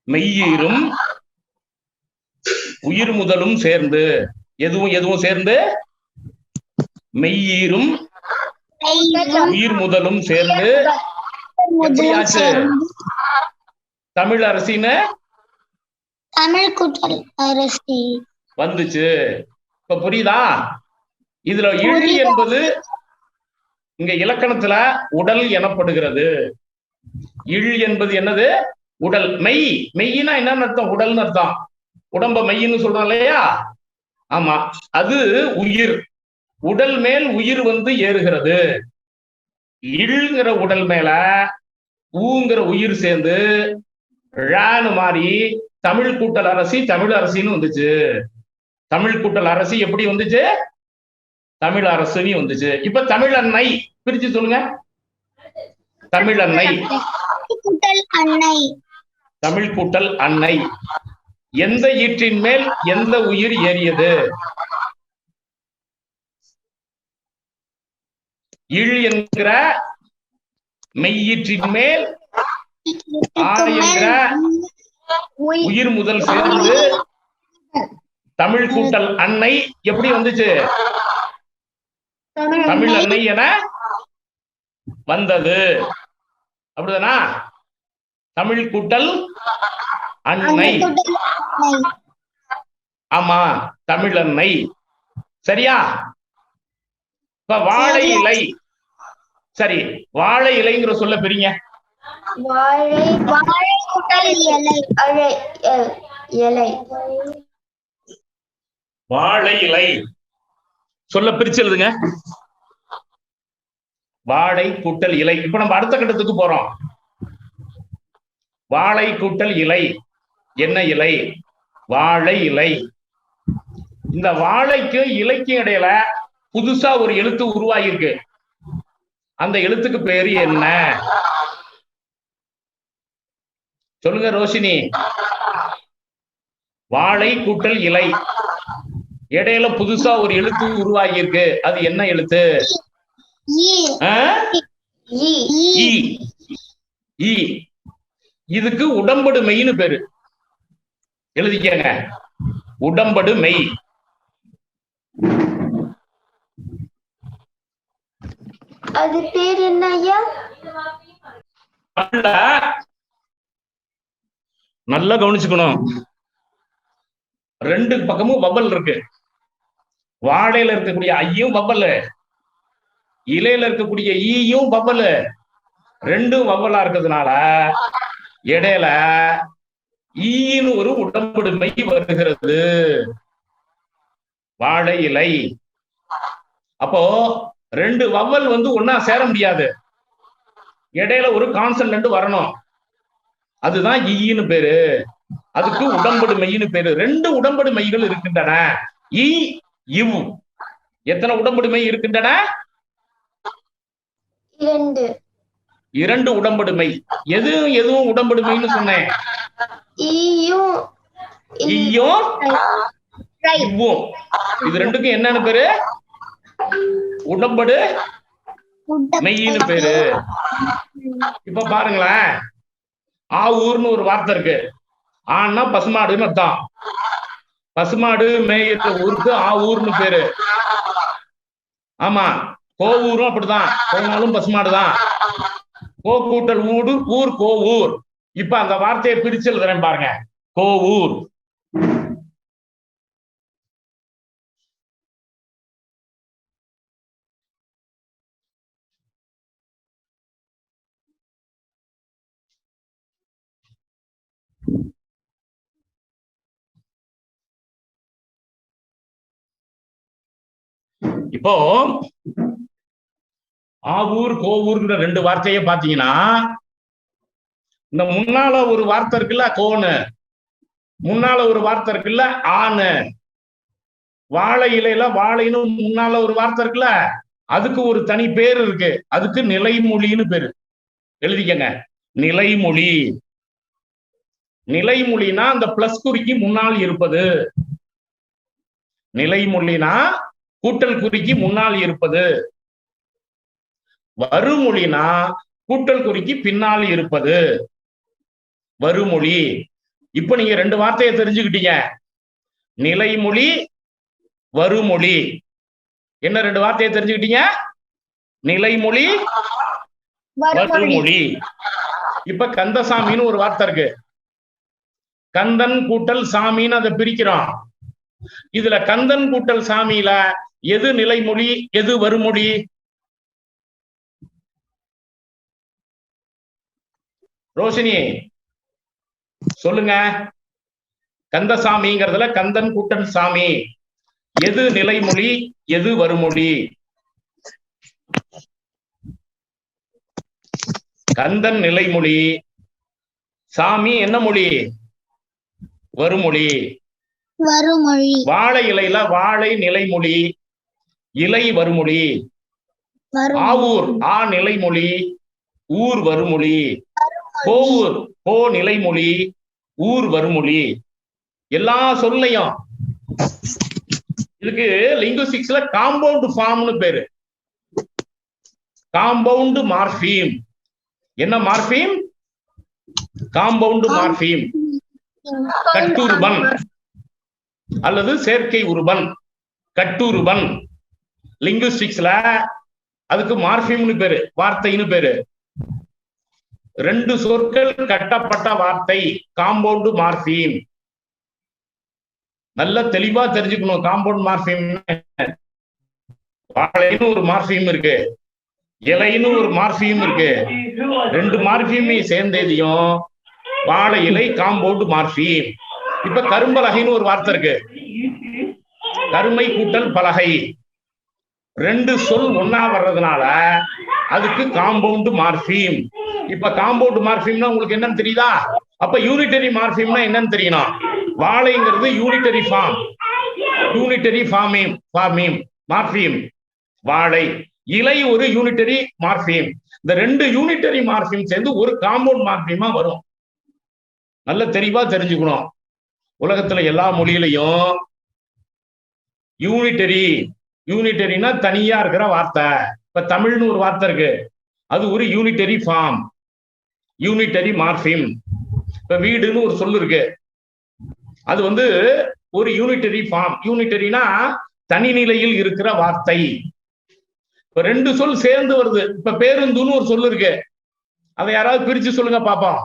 மெய்யீரும் உயிர் முதலும் சேர்ந்து, எதுவும் சேர்ந்து, மெய்யீரும் உயிர் முதலும் சேர்ந்து எப்படியாச்சு தமிழ் அரசின்னு தமிழ் கூட்டல் அரசி வந்துச்சு. இப்ப புரியுதா? இதுல இழி என்பது இங்க இலக்கணத்துல உடல் எனப்படுகிறது. இழ் என்பது என்னது? உடல். மெய், மெய்னா என்னன்னு அர்த்தம்? உடல்னு அர்த்தம். உடம்ப மெய்ன்னு சொல்றோம் இல்லையா? ஆமா, அது உயிர். உடல் மேல் உயிர் வந்து ஏறுகிறது. இழ்ங்கிற உடல் மேல ஊங்கிற உயிர் சேர்ந்து ழான்னு மாறி தமிழ் கூட்டல் அரசி தமிழ் அரசின்னு வந்துச்சு. தமிழ் கூட்டல் அரசி எப்படி வந்துச்சு? தமிழ் அரசுன்னு வந்துச்சு. இப்ப தமிழ் அன்னை பிரிச்சு சொல்லுங்க. தமிழ் அன்னை, தமிழ் கூட்டல் அன்னை. எந்த ஈற்றின் மேல் எந்த உயிர் ஏறியது? இழ் என்கிற மெய்யீற்றின் மேல் ஆ என்கிற உயிர் முதல் சேர்ந்து தமிழ் கூட்டல் அன்னை எப்படி வந்துச்சு? தமிழ் அன்னை என வந்தது. அப்படிதானா? தமிழ் கூட்டல் அன்னை. ஆமா, தமிழ் அன்னை. சரியா? இப்ப வாழை இலை. சரி, வாழை இலைங்கிற சொல்ல பெரியங்க. வாழை இலை சொல்ல பிரிச்சு எழுதுங்க. வாழை கூட்டல் இலை. இப்ப நம்ம அடுத்த கட்டத்துக்கு போறோம். வாழை கூட்டல் இலை என்ன இலை? வாழை இலை. இந்த வாழைக்கு இலைக்கும் இடையில புதுசா ஒரு எழுத்து உருவாகிருக்கு. அந்த எழுத்துக்கு பேரு என்ன? சொல்லுங்க ரோஷினி. வாழை கூட்டல் இலை இடையில புதுசா ஒரு எழுத்து உருவாகி இருக்கு. அது என்ன எழுத்து? இதுக்கு உடம்படு மெய்னு பேரு. எழுதிக்கங்க, உடம்படு மெய். அது பேர் என்ன ஐயா? நல்லா கவனிச்சுக்கணும். ரெண்டு பக்கமும் வவ்வல் இருக்கு. வாழையில இருக்கக்கூடிய ஐயும் வவ்வல், இலையில இருக்கக்கூடிய ஈயும் வவ்வல். ரெண்டும் வவ்வலா இருக்கிறதுனால இடையில ஈன்னு ஒரு உடம்படுமை வருகிறது. வாழை இலை. அப்போ ரெண்டு வவ்வல் வந்து ஒன்னா சேர முடியாது. இடையில ஒரு கான்சனன்ட் வரணும். அதுதான் ஈன்னு பேரு. அதுக்கு உடம்படு மெய்னு பேரு. ரெண்டு உடம்படு மெய்கள் இருக்கின்றன. ஈ இவ். எத்தனை உடம்படு மெய் இருக்கின்றன? இரண்டு உடம்படுமை. எதுவும் உடம்படுமைன்னு சொன்னேன். ஈயும் இவ்வும். இது ரெண்டுக்கும் என்னன்னு பேரு? உடம்படு மெய்ன்னு பேரு. இப்ப பாருங்களேன், ஆவூர்னு ஒரு வார்த்தை இருக்கு. ஆனா பசுமாடுன்னு அர்த்தம். பசுமாடு மேயிற ஊருக்கு ஆவூர்னு பேரு. ஆமா, கோவூரும் அப்படிதான். கோனாலும் பசுமாடுதான். கோ கூட்டல் ஊடு ஊர் கோவூர். இப்ப அந்த வார்த்தையை பிரிச்சு எழுதுறேன் பாருங்க. கோவூர். இப்போ ஆவூர் கோவூர்ங்கிற ரெண்டு வார்த்தையை பாத்தீங்கன்னா, இந்த முன்னால ஒரு வார்த்தை இருக்குல்ல கோனு, முன்னால ஒரு வார்த்தை இருக்குல்ல ஆணு. வாழை இலையில வாழைன்னு முன்னால ஒரு வார்த்தை இருக்குல்ல, அதுக்கு ஒரு தனி பேர் இருக்கு. அதுக்கு நிலைமொழின்னு பேரு. எழுதிக்கங்க, நிலைமொழி. நிலைமொழினா அந்த பிளஸ் குறிக்கு முன்னால் இருப்பது. நிலைமொழினா கூட்டல் குறிக்கு முன்னால் இருப்பது. வருமொழினா கூட்டல் குறிக்கு பின்னால் இருப்பது வருமொழி. இப்ப நீங்க ரெண்டு வார்த்தையை தெரிஞ்சுக்கிட்டீங்க, நிலைமொழி வருமொழி. என்ன ரெண்டு வார்த்தையை தெரிஞ்சுக்கிட்டீங்க? நிலைமொழி வருமொழி. இப்ப கந்தசாமின்னு ஒரு வார்த்தை இருக்கு. கந்தன் கூட்டல் சாமின்னு அதை பிரிக்கிறோம். இதுல கந்தன் கூட்டல் சாமியில எது நிலைமொழி எது வருமொழி? ரோஷினி சொல்லுங்க. கந்தசாமிங்கிறதுல கந்தன் கூட்டல் சாமி எது நிலைமொழி எது வருமொழி? கந்தன் நிலைமொழி, சாமி என்ன மொழி? வருமொழி. வருமொழி. வாழை இலையில வாழை நிலைமொழி, இலை வருமொழி. ஆவூர் ஆ நிலைமொழி, ஊர் வருமொழி. கோவூர் கோ நிலைமொழி, ஊர் வருமொழி. எல்லா சொல்லையும் இதுக்கு லிங்குஸ்டிக்ஸ்ல காம்பவுண்ட் ஃபார்ம்னு பேரு. Compound morpheme. என்ன மார்பீம்? Compound morpheme. கட்டுருபன் அல்லது செயற்கை உருபன், கட்டுருபன். லிங்குஸ்டிக்ஸ்ல அதுக்கு மார்பீம்னு பேரு, வார்த்தைன்னு பேரு. ரெண்டு சொற்கள் கட்டப்பட்ட வார்த்தை காம்பவுண்ட் மார்பீம். நல்ல தெளிவா தெரிஞ்சுக்கணும். காம்பவுண்ட் மார்பீம், வாழைன்னு ஒரு மார்பீம் இருக்கு, இலைன்னு ஒரு மார்பீம் இருக்கு. ரெண்டு மார்பீமை சேர்ந்ததையும் வாழை இலை காம்பவுண்ட் மார்பீம். இப்ப கரும்பலகைன்னு ஒரு வார்த்தை இருக்கு, கருமை கூட்டல் பலகை. ரெண்டு சொல் ஒன்னா வர்றதுனால அதுக்கு காம்பவுண்ட் மார்பீம். இப்ப காம்பவுண்ட் மார்பீம்னா உங்களுக்கு என்னன்னு தெரியுதா? அப்ப யூனிட்டரி மார்பீம்னா என்னன்னு தெரியணும். வாழைங்கிறது யூனிட்டரி ஃபார்ம், யூனிட்டரி ஃபார்மீம் மார்பீம் வாழை. இலை ஒரு யூனிட்டரி மார்பீம். இந்த ரெண்டு யூனிட்டரி மார்பீம் சேர்ந்து ஒரு காம்பவுண்ட் மார்பீமா வரும். நல்ல தெளிவா தெரிஞ்சுக்கணும். உலகத்துல எல்லா மொழியிலையும் யூனிட்டரி, யூனிட்டரினா தனியா இருக்கிற வார்த்தை. இப்ப தமிழ்னு ஒரு வார்த்தை இருக்கு, அது ஒரு யூனிட்டரி ஃபார்ம், யூனிட்டரி மார்பீம். இப்ப வீடுன்னு ஒரு சொல்லு இருக்கு, அது ஒரு யூனிட்டரி ஃபார்ம். யூனிட்டரினா தனிநிலையில் இருக்கிற வார்த்தை. இப்ப ரெண்டு சொல் சேர்ந்து வருது. இப்ப பேருந்துன்னு ஒரு சொல்லு இருக்கு, அதை யாராவது பிரிச்சு சொல்லுங்க பாப்போம்.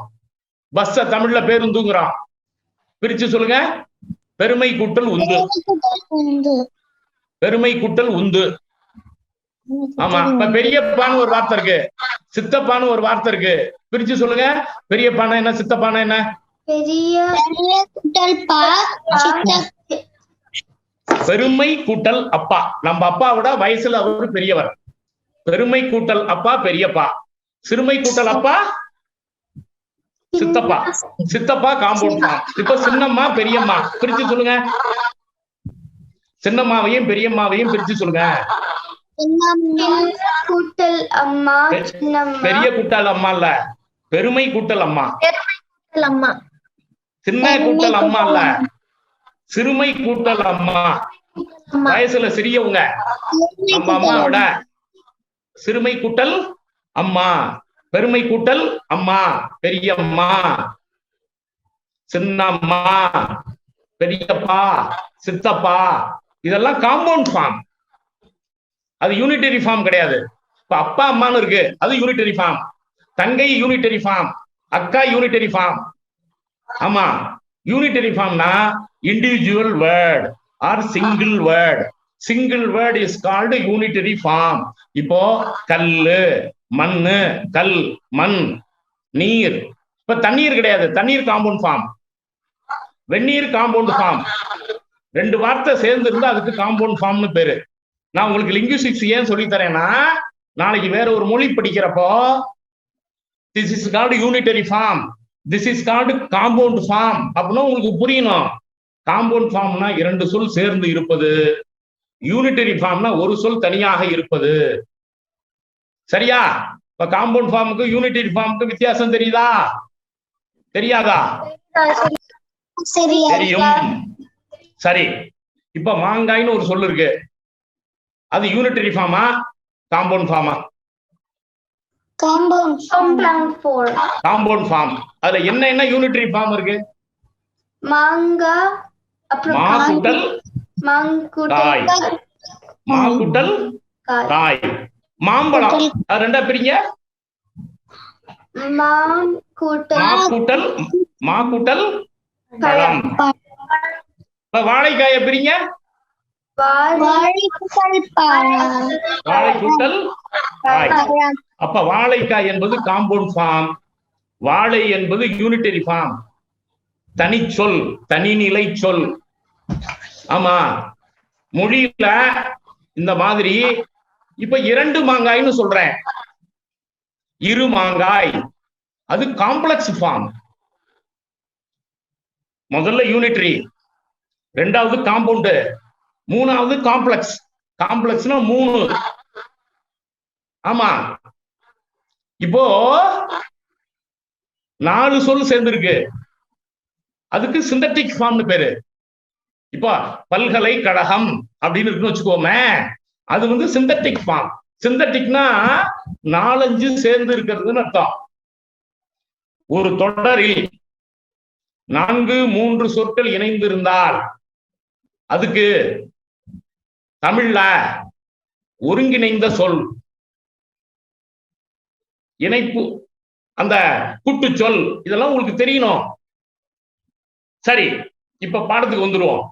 பஸ்ஸ தமிழ்ல பேருந்துங்கிறான், பிரிச்சு சொல்லுங்க. பெருமை கூட்டல் உந்து, பெருமை கூட்டல் உந்து. ஆமா. இப்ப பெரியப்பான்னு ஒரு வார்த்தை இருக்கு, சித்தப்பான்னு ஒரு வார்த்தை இருக்கு, பிரிச்சு சொல்லுங்க. பெரியப்பானா என்ன, சித்தப்பானா என்ன? பெருமை கூட்டல் அப்பா. நம்ம அப்பாவோட வயசுல அவரு பெரியவர். பெருமை கூட்டல் அப்பா பெரியப்பா, சிறுமை கூட்டல் அப்பா சித்தப்பா. சித்தப்பா காம்பவுண்ட் ஃபார்ம். இப்ப சின்னம்மா பெரியம்மா, பிரிச்சு சொல்லுங்க. சின்னம்மாவையும் பெரியம்மாவையும் பிரிச்சு சொல்லுங்க. கூட்டல் அம்மா, பெரிய கூட்டல் அம்மா இல்ல, பெருமை கூட்டல் அம்மா. அம்மா. சின்ன கூட்டல் அம்மா இல்ல, சிறுமை கூட்டல் அம்மா. வயசுல சிறியவங்க நம்ம அம்மாவோட. சிறுமை கூட்டல் அம்மா, பெருமை கூட்டல் அம்மா பெரியம்மா, சின்னம்மா பெரியப்பா சித்தப்பா. இதெல்லாம் காம்பவுண்ட் ஃபார்ம், அது யூனிட்டரி ஃபார்ம் கிடையாது. இப்ப அப்பா அம்மான்னு இருக்கு, அது யூனிட்டரி ஃபார்ம். தங்கை யூனிட்டரி ஃபார்ம், அக்கா யூனிட்டரி ஃபார்ம். ஆமா. யூனிட்டரி ஃபார்ம்னா individual word or single word. Single word is called unitary form. இப்போ கல்லு, மண்ணு, கல், மண், நீர். இப்ப தண்ணீர் கிடையாது, தண்ணீர் காம்பவுண்ட் ஃபார்ம். வெந்நீர் காம்பவுண்ட் ஃபார்ம். ரெண்டு வார்த்தை சேர்ந்து இருந்தா அதுக்கு காம்பவுண்ட் ஃபார்ம்னு பேரு. நான் உங்களுக்கு லிங்குஸ்டிக்ஸ் ஏன் சொல்லி தரேன்னா, நாளைக்கு வேற ஒரு மொழி படிக்கிறப்போ this is called unitary form, this is called compound form அப்படின்னா உங்களுக்கு புரியணும். காம்பவுண்ட் ஃபார்ம்னா இரண்டு சொல் சேர்ந்து இருப்பது, யூனிட்டரி ஃபார்ம்னா ஒரு சொல் தனியாக இருப்பது. சரியா? இப்ப காம்பவுண்ட் ஃபார்முக்கு யூனிட்டரி ஃபார்முக்கு வித்தியாசம் தெரியுதா தெரியாதா? தெரியும். சரி, இப்ப மாங்காய்னு ஒரு சொல்லு இருக்கு, அது யூனிட்டரி ஃபார்மா காம்பவுண்ட் ஃபார்மா? Compound form. அதுல என்ன யூனிட்டரி ஃபார்ம் இருக்கு? மாங்கா, அப்புறம் மா கூட்டல் காய், மா கூட்டல் காய். மாம்பழம் அது ரெண்டா பிரிங்க. மா கூட்டல் பழம். வாழைக்காய பிரிங்க. வாழை கூட்டல் காய். அப்ப வாழைக்காய் என்பது காம்பவுண்ட் ஃபார்ம், வாழை என்பது யூனிட்டரி ஃபார்ம், தனிச்சொல், தனிநிலை சொல். ஆமா, மொழியில இந்த மாதிரி. இப்ப 2 மாங்காய்னு சொல்றேன், இரு மாங்காய், அது காம்ப்ளெக்ஸ் ஃபார்ம். முதல்ல யூனிட்டரி, ரெண்டாவது காம்பவுண்ட், மூணாவது காம்ப்ளெக்ஸ். காம்ப்ளெக்ஸ்னா 3. ஆமா, இப்போ 4 சொல் சேர்ந்திருக்கு, அதுக்கு சிந்தட்டிக் ஃபார்ம்னு பேரு. இப்போ பல்கலைக்கழகம் அப்படின்னு இருக்குன்னு வச்சுக்கோமே, அது வந்து சிந்தட்டிக் ஃபார்ம். சிந்தட்டிக்னா 4-5 சேர்ந்து இருக்கிறதுன்னு அர்த்தம். ஒரு தொடரில் 4-3 சொற்கள் இணைந்து இருந்தால் அதுக்கு தமிழ்ல ஒருங்கிணைந்த சொல், இணைப்பு, அந்த கூட்டு சொல், இதெல்லாம் உங்களுக்கு தெரியணும். சரி, இப்ப பாடத்துக்கு வந்துருவோம்.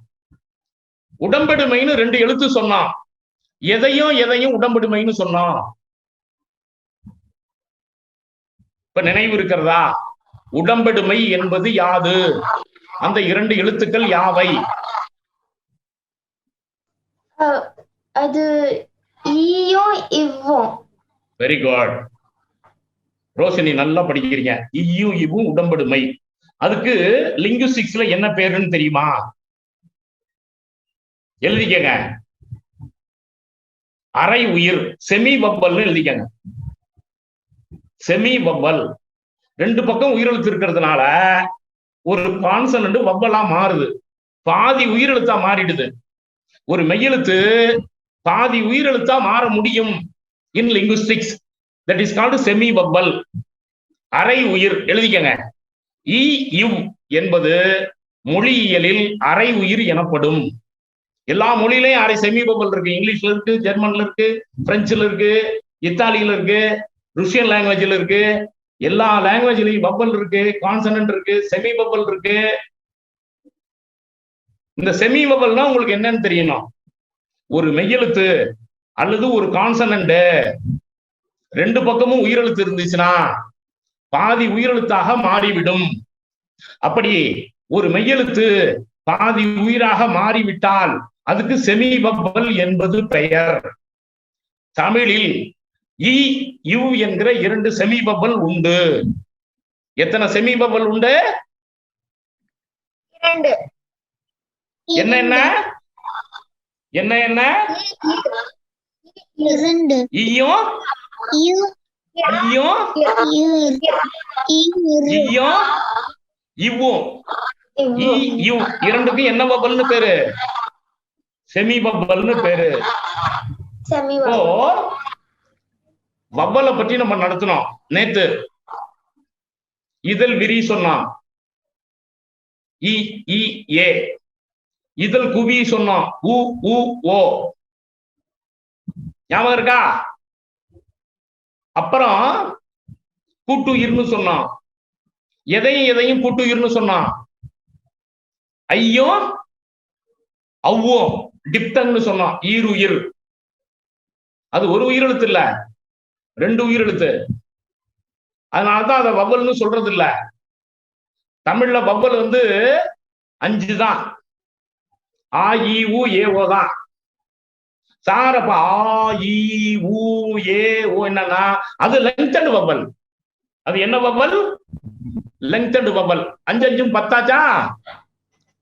உடம்படுமைன்னு 2 எழுத்து சொன்னோம், எதையும் உடம்படுமைன்னு சொன்னோம். இப்ப நினைவு இருக்கிறதா? உடம்படுமை என்பது யாது? அந்த 2 எழுத்துக்கள் யாவை? அது ஈயும் இவ்வும். வெரி குட் ரோஷினி, நல்லா படிக்கிறீங்க. ஈயும் இவ்வும் உடம்படுமை. அதுக்கு லிங்குஸ்டிக்ஸ்ல என்ன பேருன்னு தெரியுமா? எழுதிக்கங்க. அரை உயிர், செமி பப்பல்னு எழுதிக்கங்க. செமி பப்பல். 2 பக்கம் உயிரெழுத்து இருக்கிறதுனால ஒரு கான்சனன்ட் வவ்வலா மாறுது, பாதி உயிரெழுத்தா மாறிடுது. ஒரு மெய்யெழுத்து பாதி உயிரெழுத்தா மாற முடியும் in linguistics. That is called semi vowel, அரை உயிர். எழுதிக்கங்க. இ இவ் என்பது மொழியியலில் அரை உயிர் எனப்படும். எல்லா மொழியிலையும் அரை செமி பப்பல் இருக்கு. இங்கிலீஷ்ல இருக்கு, ஜெர்மன்ல இருக்கு, பிரெஞ்சுல இருக்கு, இத்தாலியில இருக்கு, ருஷ்யன் லாங்குவேஜ்ல இருக்கு. எல்லா லாங்குவேஜ்லயும் பப்பல் இருக்கு, கான்சனன்ட் இருக்கு, செமி பப்பல் இருக்கு. இந்த செமி பப்பல்னா உங்களுக்கு என்னன்னு தெரியணும். ஒரு மெய்யெழுத்து அல்லது ஒரு கான்சனன்ட் 2 பக்கமும் உயிரெழுத்து இருந்துச்சுன்னா பாதி உயிரெழுத்தாக மாறிவிடும். அப்படி ஒரு மெய்யெழுத்து பாதி உயிராக மாறிவிட்டால் அதுக்கு செமி பப்பல் என்பது பெயர். தமிழில் இ யு என்கிற 2 செமி பப்பல் உண்டு. எத்தனை செமி பப்பல் உண்டு? 2. என்ன என்ன என்ன என்ன? 2. ஈயும் ஈயும் ஈயும் இவ்வும். இ யு 2க்கும் என்ன பப்பல்னு பேரு? செமி பப்பல்னு பேரு. இப்போ வவ்வலை பற்றி நம்ம நடத்தினோம் நேத்து. இதழ் விரி சொன்னோம், இ இ ஏ. இதழ் குவி சொன்னோம், உ உ ஓ. ஞாபகம் இருக்கா? அப்புறம் கூட்டுயிர்னு சொன்னோம், எதையும் கூட்டுயிர்னு சொன்னோம். ஐயும் அவ்வும் டிப்தங்னு சொன்னோம், ஈருயிர். அது ஒரு உயிரெழுத்து இல்ல, 2 உயிரெழுத்து. அதனாலதான் அதை வவ்வல்னு சொல்றது இல்ல. தமிழ்ல வவ்வல் வந்து 5 தான். ஆ இ உ ஏ ஓ தான். சாரப்ப ஆ இ உ ஏ ஓ என்னன்னா அது லெங்க்தட் வவ்வல். அது என்ன வவ்வல்? லெங்க்தட் வவ்வல். 5 5 10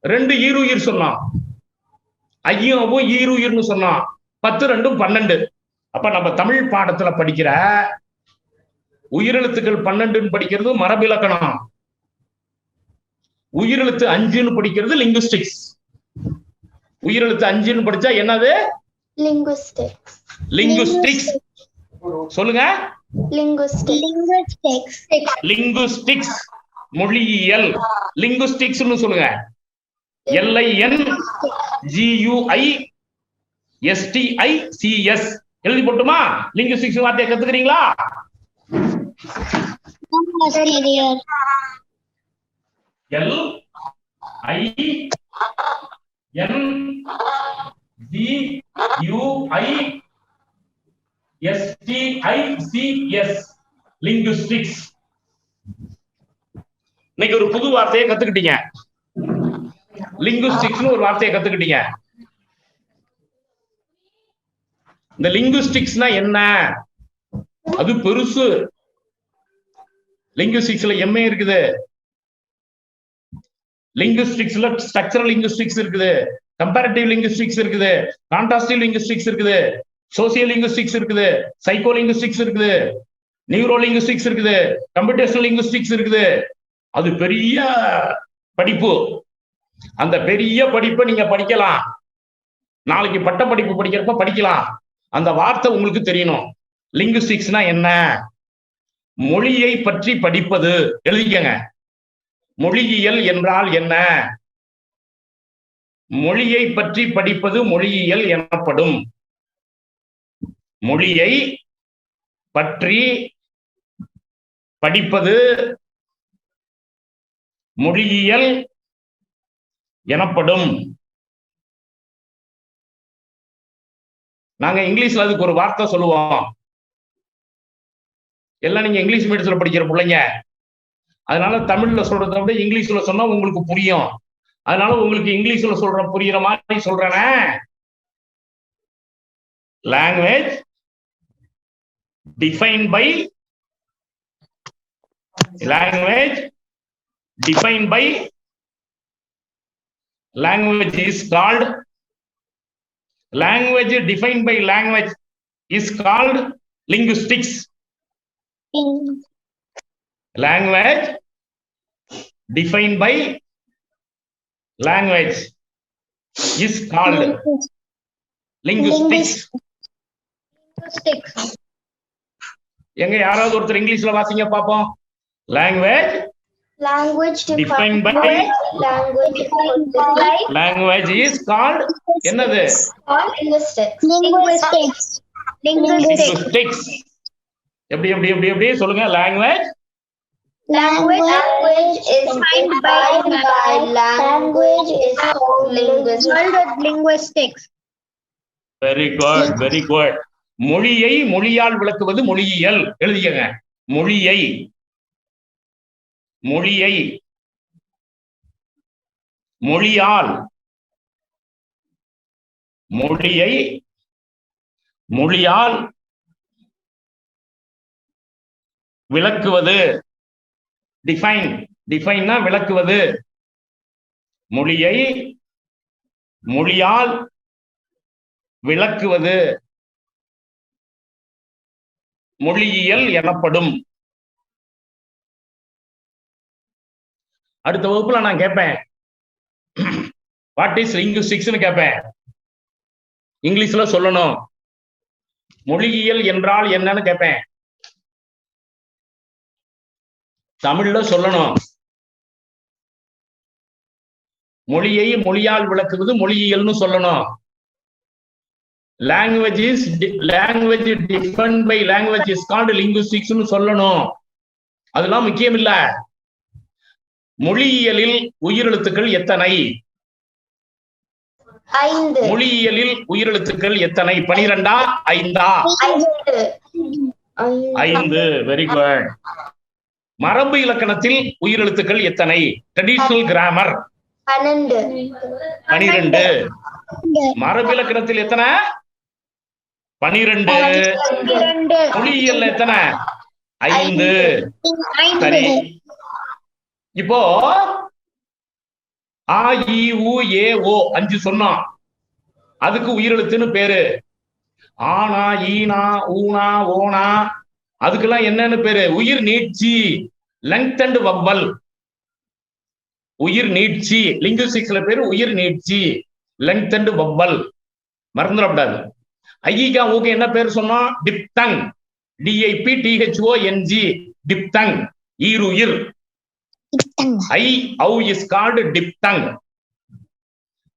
2 ஈருயிர் சொன்னோம், ஐயும் அவ்வும் ஈருயிர்னு சொன்னோம். 10 2 12. அப்ப நம்ம தமிழ் பாடத்துல படிக்கிற உயிரெழுத்துக்கள் 12 படிக்கிறது மரபிலக்கணம். உயிரெழுத்து 5ன்னு படிக்கிறது லிங்குஸ்டிக்ஸ். உயிரெழுத்து 5ன்னு படிச்சா என்னது? linguistics. லிங்குஸ்டிக்ஸ். சொல்லுங்க. Linguistics. லிங்குஸ்டிக்ஸ் மொழியியல். லிங்குஸ்டிக்ஸ்னு சொல்லுங்க. LINGUISTICS எழுதி போட்டுமா? லிங்குஸ்டிக்ஸ் வார்த்தையை கத்துக்கிறீங்களா? LINGUISTICS linguistics. இன்னைக்கு ஒரு புது வார்த்தையை கத்துக்கிட்டீங்க. லிங்குஸ்டிக்ஸ்னு ஒரு வார்த்தையை கத்துக்கிட்டீங்க. இந்த லிங்குஸ்டிக்ஸ்னா என்ன? அது பெருசு. லிங்குஸ்டிக்ஸ்ல எம்ஏ இருக்குது, லிங்குஸ்டிக்ஸ்ல ஸ்ட்ரக்சரல் லிங்குஸ்டிக்ஸ் இருக்குது, கம்பேரிட்டிவ் லிங்குஸ்டிக்ஸ் இருக்குது, கான்ட்ராஸ்டிவ் லிங்குஸ்டிக்ஸ் இருக்குது, சோசியல் லிங்குஸ்டிக்ஸ் இருக்குது, சைக்கோ லிங்குஸ்டிக்ஸ் இருக்குது, நியூரோ லிங்குஸ்டிக்ஸ் இருக்குது, கம்ப்யூட்டேஷனல் லிங்குஸ்டிக்ஸ் இருக்குது. அது பெரிய படிப்பு. அந்த பெரிய படிப்பை நீங்க படிக்கலாம். நாளைக்கு பட்ட படிப்பு படிக்கிறப்ப படிக்கலாம். அந்த வார்த்தை உங்களுக்கு தெரியணும். லிங்குஸ்டிக்ஸ்னா என்ன? மொழியை பற்றி படிப்பது. எழுதிக்கங்க. மொழியியல் என்றால் என்ன? மொழியை பற்றி படிப்பது மொழியியல் எனப்படும். மொழியை பற்றி படிப்பது மொழியியல் எனப்படும். நாங்க இங்கிலீஷ்ல அதுக்கு ஒரு வார்த்தை சொல்லுவோம். எல்லாம் நீங்க இங்கிலீஷ் மீடியத்துல படிக்கிற பிள்ளைங்க, அதனால தமிழ்ல சொல்றதை விட இங்கிலீஷ்ல சொன்னா உங்களுக்கு புரியும். அதனால உங்களுக்கு இங்கிலீஷ்ல சொல்ற புரியுற மாதிரி சொல்றேனே. Language defined by language defined by language is called language defined by language is called linguistics. Language defined by language is called linguistics. எங்க யாராவது ஒருத்தர் இங்கிலீஷ்ல வாசிங்க பாப்போம். language defined by language is called என்னது? linguistics. எப்படி எப்படி எப்படி எப்படி சொல்லுங்க. language is defined by language is called linguistics. very good, very good. மொழியை மொழியால் விளக்குவது மொழியியல். எழுதிக்கங்க. மொழியை மொழியை மொழியால் மொழியை மொழியால் விளக்குவது. டிஃபைன் டிஃபைன்னா விளக்குவது. மொழியை மொழியால் விளக்குவது மொழியியல் எனப்படும். அடுத்த வகுப்புல நான் கேட்பேன், வாட் இஸ் லிங்குஸ்டிக்ஸ்னு கேட்பேன். இங்கிலீஷ்ல சொல்லணும். மொழியியல் என்றால் என்னன்னு கேட்பேன். தமிழ்ல சொல்லணும். மொழியை மொழியால் விளக்குவது மொழியியல்னு சொல்லணும். language defined by language is called linguistics னு சொல்லணும். அதெல்லாம் முக்கியம் இல்ல. மொழியியலில் உயிரெழுத்துக்கள் எத்தனை? 5. மொழியியலில் உயிரெழுத்துக்கள் எத்தனை? 12 5 5. Very good. மரபு இலக்கணத்தில் உயிரெழுத்துக்கள் எத்தனை? Traditional grammar 12. மரபு இலக்கணத்தில் எத்தனை? 12. மொழியியல் எத்தனை? 5. சரி. இப்போ ஆ இ உ ஏ ஓ 5 சொன்னோம். அதுக்கு உயிரெழுத்துன்னு பேரு. ஆனா ஈனா ஊனா ஓனா அதுக்கெல்லாம் என்னன்னு பேரு? உயிர் நீட்சி, லெங்தன்ட் வவ்வல். உயிர் நீட்சி. லிங்குஸ்டிக்ஸ்ல பேரு உயிர் நீட்சி, லெங்தன்டு வவ்வல், மறந்துடக்கூடாது. ஐயிகா ஊக்கு என்ன பேர் சொன்னோம்? டிப்தங், DIPTHONG, டிப்தங், ஈருயிர். I, au is called diphthong.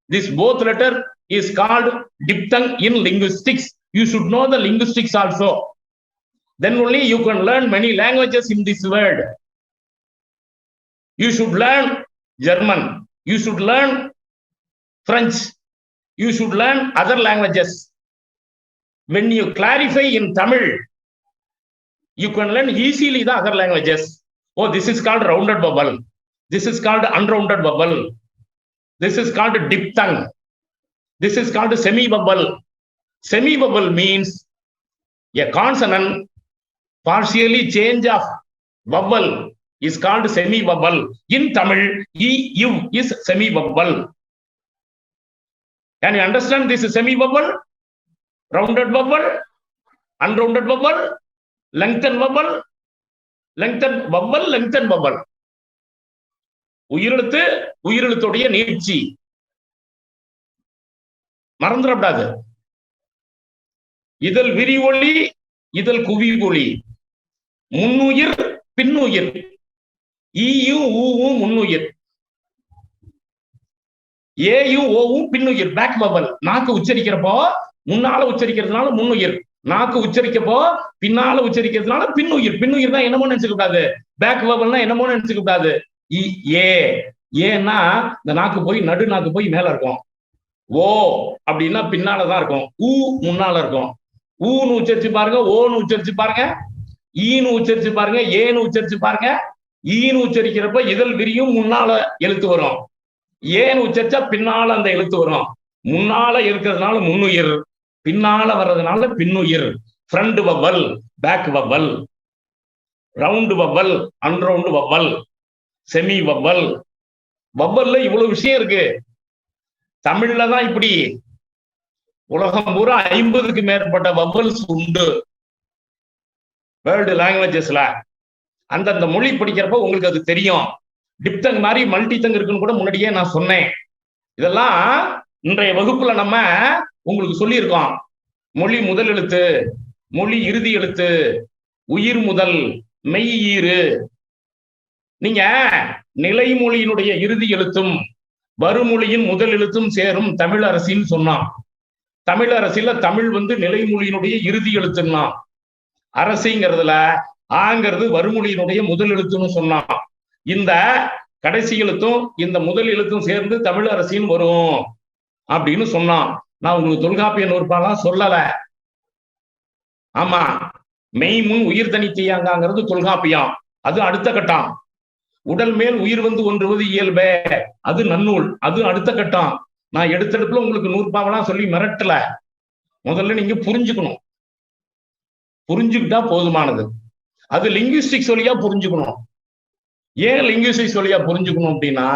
This both letter is called diphthong in linguistics. You should know the linguistics also. Then only you can learn many languages in this world. You should learn German. You should learn French. You should learn other languages. When you clarify in Tamil, you can learn easily the other languages. Oh, this is called rounded vowel. This is called unrounded vowel. This is called diphthong. This is called semi-vowel. Semi-vowel means a consonant partially change of vowel is called semi-vowel. In Tamil, E, U is semi-vowel. Can you understand this semi-vowel? Rounded vowel, unrounded vowel, lengthened vowel, lengthened vowel, lengthened vowel. உயிரெழுத்து, உயிரெழுத்துடைய நீட்சி, மறந்துடக்கூடாது. இதழ் விரி ஒளி, இதழ் குவி ஒளி, முன்னுயிர் பின்னுயிர், ஈயும் ஊவும் முன்னுயிர், ஏயும் ஓவும் பின்னுயிர், பேக் வவல். நாக்கு உச்சரிக்கிறப்போ முன்னால உச்சரிக்கிறதுனால முன்னுயிர், நாக்கு உச்சரிக்கப்போ பின்னால உச்சரிக்கிறதுனால பின்னுயிர். பின்னுயிர் தான் என்னமோ நினைச்சுக்க கூடாது, பேக் வவல்னா என்னமோ நினைச்சுக்க கூடாது. ஏன்னா இந்த நாக்கு போய் நடு நாக்கு போய் மேல இருக்கும். ஓ அப்படின்னா பின்னாலதான் இருக்கும். ஊ முன்னால இருக்கும். ஊன்னு உச்சரிச்சு பாருங்க, ஓன்னு உச்சரிச்சு பாருங்க, ஈன்னு உச்சரிச்சு பாருங்க, ஏன்னு உச்சரிச்சு பாருங்க. ஈன்னு உச்சரிக்கிறப்ப இதழ் விரியும் முன்னால எழுத்து வரும். ஏன்னு உச்சரிச்சா பின்னால அந்த எழுத்து வரும். முன்னால இருக்கிறதுனால முன்னுயிர், பின்னால வர்றதுனால பின்னுயிர். Front vowel, back vowel, round vowel, unround vowel, semi vowel. வவ்வல்ல இவ்வளவு விஷயம் இருக்கு. தமிழ்ல தான் இப்படி. உலகம் பூரா 50க்கு மேற்பட்ட வவ்வல்ஸ் உண்டு வேர்ல்டு லாங்குவேஜஸ்ல. அந்தந்த மொழி படிக்கிறப்ப உங்களுக்கு அது தெரியும். டிப்தங் மாதிரி மல்டிதங் இருக்குன்னு கூட முன்னாடியே நான் சொன்னேன். இதெல்லாம் இன்றைய வகுப்புல நம்ம உங்களுக்கு சொல்லியிருக்கோம். மொழி முதல் எழுத்து, மொழி இறுதி எழுத்து, உயிர் முதல், மெய் ஈறு. நீங்க நிலைமொழியினுடைய இறுதி எழுத்தும் வருமொழியின் முதல் எழுத்தும் சேரும் தமிழ் அரசின்னு சொன்னான். தமிழ் அரசில தமிழ் நிலைமொழியினுடைய இறுதி எழுத்துன்னா, அரசிங்கிறதுல ஆங்கிறது வருமொழியினுடைய முதல் எழுத்துன்னு சொன்னான். இந்த கடைசி எழுத்தும் இந்த முதல் எழுத்தும் சேர்ந்து தமிழ் அரசின்னு வரும் அப்படின்னு சொன்னான். நான் உங்களுக்கு தொல்காப்பிய நூற்பாலாம் சொல்லல. ஆமா, மெய் முன் உயிர் தனித்தீயாங்கிறது தொல்காப்பியம், அது அடுத்த கட்டம். உடல் மேல் உயிர் ஒன்றுவது இயல்பே, அது நன்னூல், அது அடுத்த கட்டம். நான் எடுத்தெடுப்புல உங்களுக்கு நூற்பாவெல்லாம் சொல்லி மிரட்டல. முதல்ல நீங்க புரிஞ்சுக்கணும், புரிஞ்சுக்கிட்டா போதுமானது. அது லிங்குவிஸ்டிக்ஸ் வழியா புரிஞ்சுக்கணும். ஏன் லிங்குவிஸ்டிக்ஸ் வழியா புரிஞ்சுக்கணும் அப்படின்னா,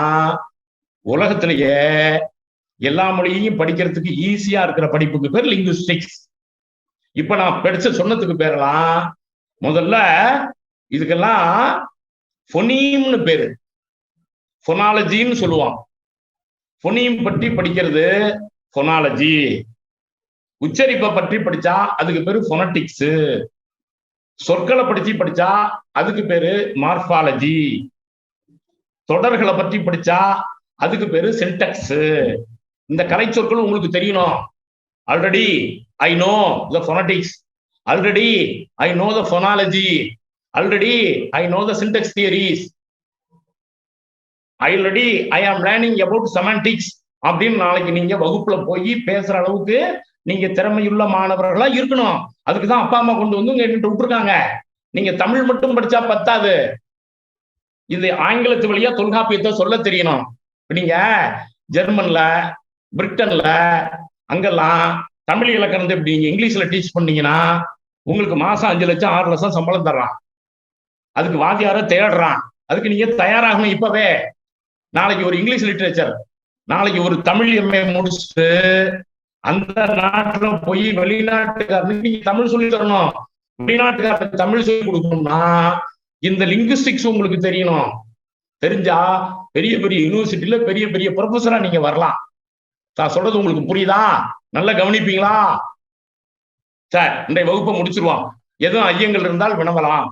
உலகத்திலேயே எல்லா மொழியையும் படிக்கிறதுக்கு ஈஸியா இருக்கிற படிப்புக்கு பேர் லிங்குவிஸ்டிக்ஸ். இப்ப நான் படிச்ச சொன்னதுக்கு பேரெல்லாம் முதல்ல இதுக்கெல்லாம் பொனீம்னு பேரு, பொனாலஜின்னு சொல்லுவான். பொனீம் பற்றி படிக்கிறது பொனாலஜி. உச்சரிப்பை பற்றி படிச்சா அதுக்கு பேரு பொனட்டிக்ஸ். சொற்களை பற்றி படிச்சா அதுக்கு பேரு மார்பாலஜி. தொடர்களை பற்றி படிச்சா அதுக்கு பேரு சின்டாக்ஸ். இந்த கலை சொற்கள் உங்களுக்கு தெரியணும். Already I know the phonetics, already I know the phonology, already I know the syntax theories, already I am learning about semantics அப்படின்னு நாளைக்கு நீங்க வகுப்புல போய் பேசுற அளவுக்கு நீங்க திறமையுள்ள மாணவர்களா இருக்கணும். அதுக்குதான் அப்பா அம்மா கொண்டு வந்து உங்க விட்டுருக்காங்க. நீங்க தமிழ் மட்டும் படிச்சா பத்தாது, இது ஆங்கிலத்து வழியா தொல்காப்பியத்தை சொல்ல தெரியணும். நீங்க ஜெர்மன்ல, பிரிட்டன்ல அங்கெல்லாம் தமிழ் இலக்கணத்தை இப்படி நீங்க இங்கிலீஷ்ல டீச் பண்ணீங்கன்னா உங்களுக்கு மாசம் 5 லட்சம் 6 லட்சம் சம்பளம் தர்றான். அதுக்கு வாத்தியார தேடுறான். அதுக்கு நீங்க தயாராகணும் இப்பவே. நாளைக்கு ஒரு இங்கிலீஷ் லிட்ரேச்சர், நாளைக்கு ஒரு தமிழ் MA முடிச்சுட்டு அந்த நாட்டுல போய் வெளிநாட்டுக்காரனுக்கு நீங்க தமிழ் சொல்லி தரணும். வெளிநாட்டுக்காரனுக்கு தமிழ் சொல்லி கொடுக்கணும்னா இந்த லிங்குவிஸ்டிக்ஸ் உங்களுக்கு தெரியணும். தெரிஞ்சா பெரிய பெரிய யூனிவர்சிட்டியில பெரிய பெரிய ப்ரொஃபஸரா நீங்க வரலாம். நான் சொல்றது உங்களுக்கு புரியுதா? நல்லா கவனிப்பீங்களா? சார் இன்றைய வகுப்பை முடிச்சிருவோம். எதுவும் ஐயங்கள் இருந்தால் வினவலாம்.